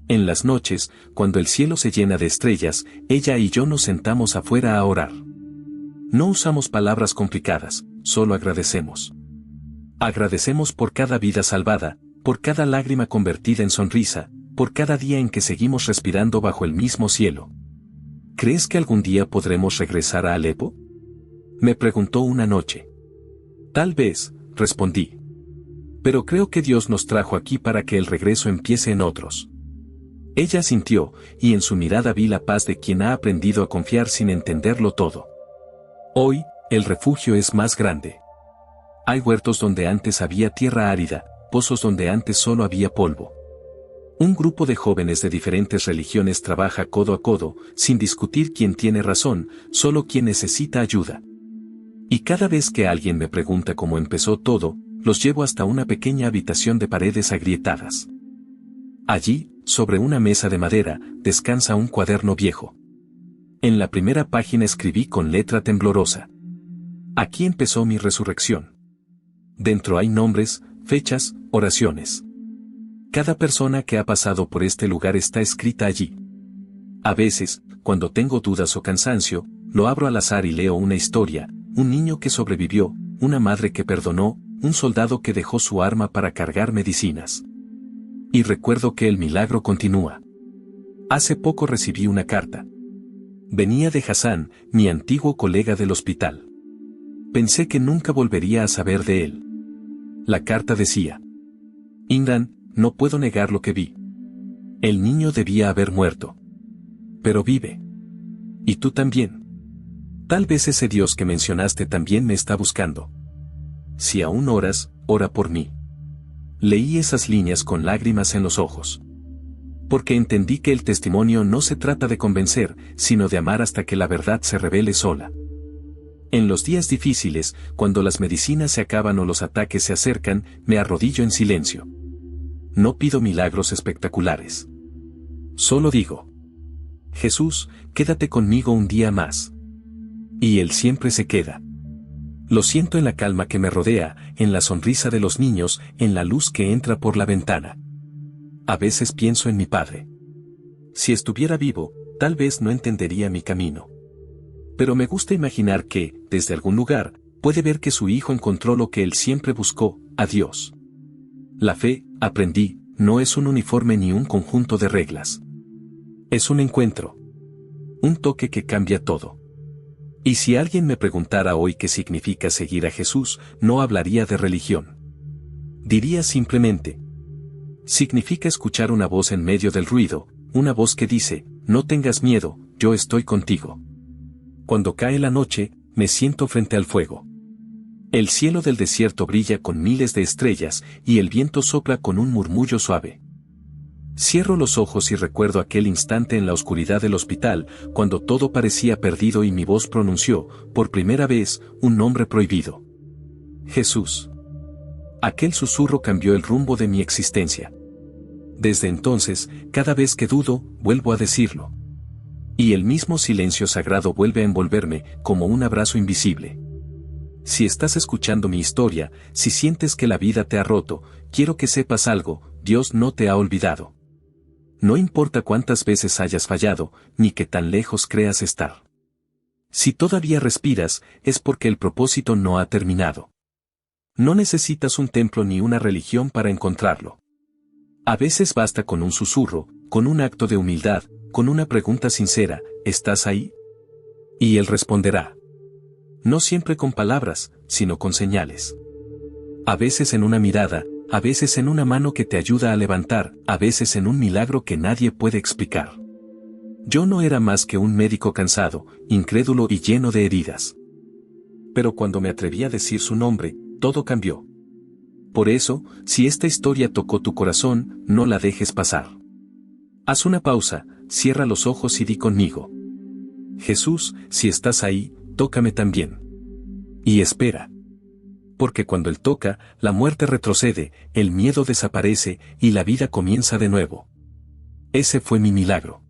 En las noches, cuando el cielo se llena de estrellas, ella y yo nos sentamos afuera a orar. No usamos palabras complicadas, solo agradecemos. Agradecemos por cada vida salvada, por cada lágrima convertida en sonrisa, por cada día en que seguimos respirando bajo el mismo cielo. ¿Crees que algún día podremos regresar a Alepo? Me preguntó una noche. Tal vez, respondí. Pero creo que Dios nos trajo aquí para que el regreso empiece en otros. Ella sintió, y en su mirada vi la paz de quien ha aprendido a confiar sin entenderlo todo. Hoy, el refugio es más grande. Hay huertos donde antes había tierra árida, pozos donde antes solo había polvo. Un grupo de jóvenes de diferentes religiones trabaja codo a codo, sin discutir quién tiene razón, solo quien necesita ayuda. Y cada vez que alguien me pregunta cómo empezó todo, los llevo hasta una pequeña habitación de paredes agrietadas. Allí, sobre una mesa de madera, descansa un cuaderno viejo. En la primera página escribí con letra temblorosa. Aquí empezó mi resurrección. Dentro hay nombres, fechas, oraciones. Cada persona que ha pasado por este lugar está escrita allí. A veces, cuando tengo dudas o cansancio, lo abro al azar y leo una historia, un niño que sobrevivió, una madre que perdonó, un soldado que dejó su arma para cargar medicinas. Y recuerdo que el milagro continúa. Hace poco recibí una carta. Venía de Hassan, mi antiguo colega del hospital. Pensé que nunca volvería a saber de él. La carta decía: Imran, no puedo negar lo que vi. El niño debía haber muerto. Pero vive. Y tú también. Tal vez ese Dios que mencionaste también me está buscando. Si aún oras, ora por mí. Leí esas líneas con lágrimas en los ojos. Porque entendí que el testimonio no se trata de convencer, sino de amar hasta que la verdad se revele sola. En los días difíciles, cuando las medicinas se acaban o los ataques se acercan, me arrodillo en silencio. No pido milagros espectaculares. Solo digo: Jesús, quédate conmigo un día más. Y Él siempre se queda. Lo siento en la calma que me rodea, en la sonrisa de los niños, en la luz que entra por la ventana. A veces pienso en mi padre. Si estuviera vivo, tal vez no entendería mi camino. Pero me gusta imaginar que, desde algún lugar, puede ver que su hijo encontró lo que él siempre buscó, a Dios. La fe, aprendí, no es un uniforme ni un conjunto de reglas. Es un encuentro. Un toque que cambia todo. Y si alguien me preguntara hoy qué significa seguir a Jesús, no hablaría de religión. Diría simplemente: significa escuchar una voz en medio del ruido, una voz que dice: no tengas miedo, yo estoy contigo. Cuando cae la noche, me siento frente al fuego. El cielo del desierto brilla con miles de estrellas, y el viento sopla con un murmullo suave. Cierro los ojos y recuerdo aquel instante en la oscuridad del hospital, cuando todo parecía perdido y mi voz pronunció, por primera vez, un nombre prohibido: Jesús. Aquel susurro cambió el rumbo de mi existencia. Desde entonces, cada vez que dudo, vuelvo a decirlo. Y el mismo silencio sagrado vuelve a envolverme, como un abrazo invisible. Si estás escuchando mi historia, si sientes que la vida te ha roto, quiero que sepas algo: Dios no te ha olvidado. No importa cuántas veces hayas fallado, ni qué tan lejos creas estar. Si todavía respiras, es porque el propósito no ha terminado. No necesitas un templo ni una religión para encontrarlo. A veces basta con un susurro, con un acto de humildad, con una pregunta sincera: ¿estás ahí? Y Él responderá. No siempre con palabras, sino con señales. A veces en una mirada, a veces en una mano que te ayuda a levantar, a veces en un milagro que nadie puede explicar. Yo no era más que un médico cansado, incrédulo y lleno de heridas. Pero cuando me atreví a decir su nombre, todo cambió. Por eso, si esta historia tocó tu corazón, no la dejes pasar. Haz una pausa, cierra los ojos y di conmigo: Jesús, si estás ahí, tócame también. Y espera. Porque cuando Él toca, la muerte retrocede, el miedo desaparece, y la vida comienza de nuevo. Ese fue mi milagro.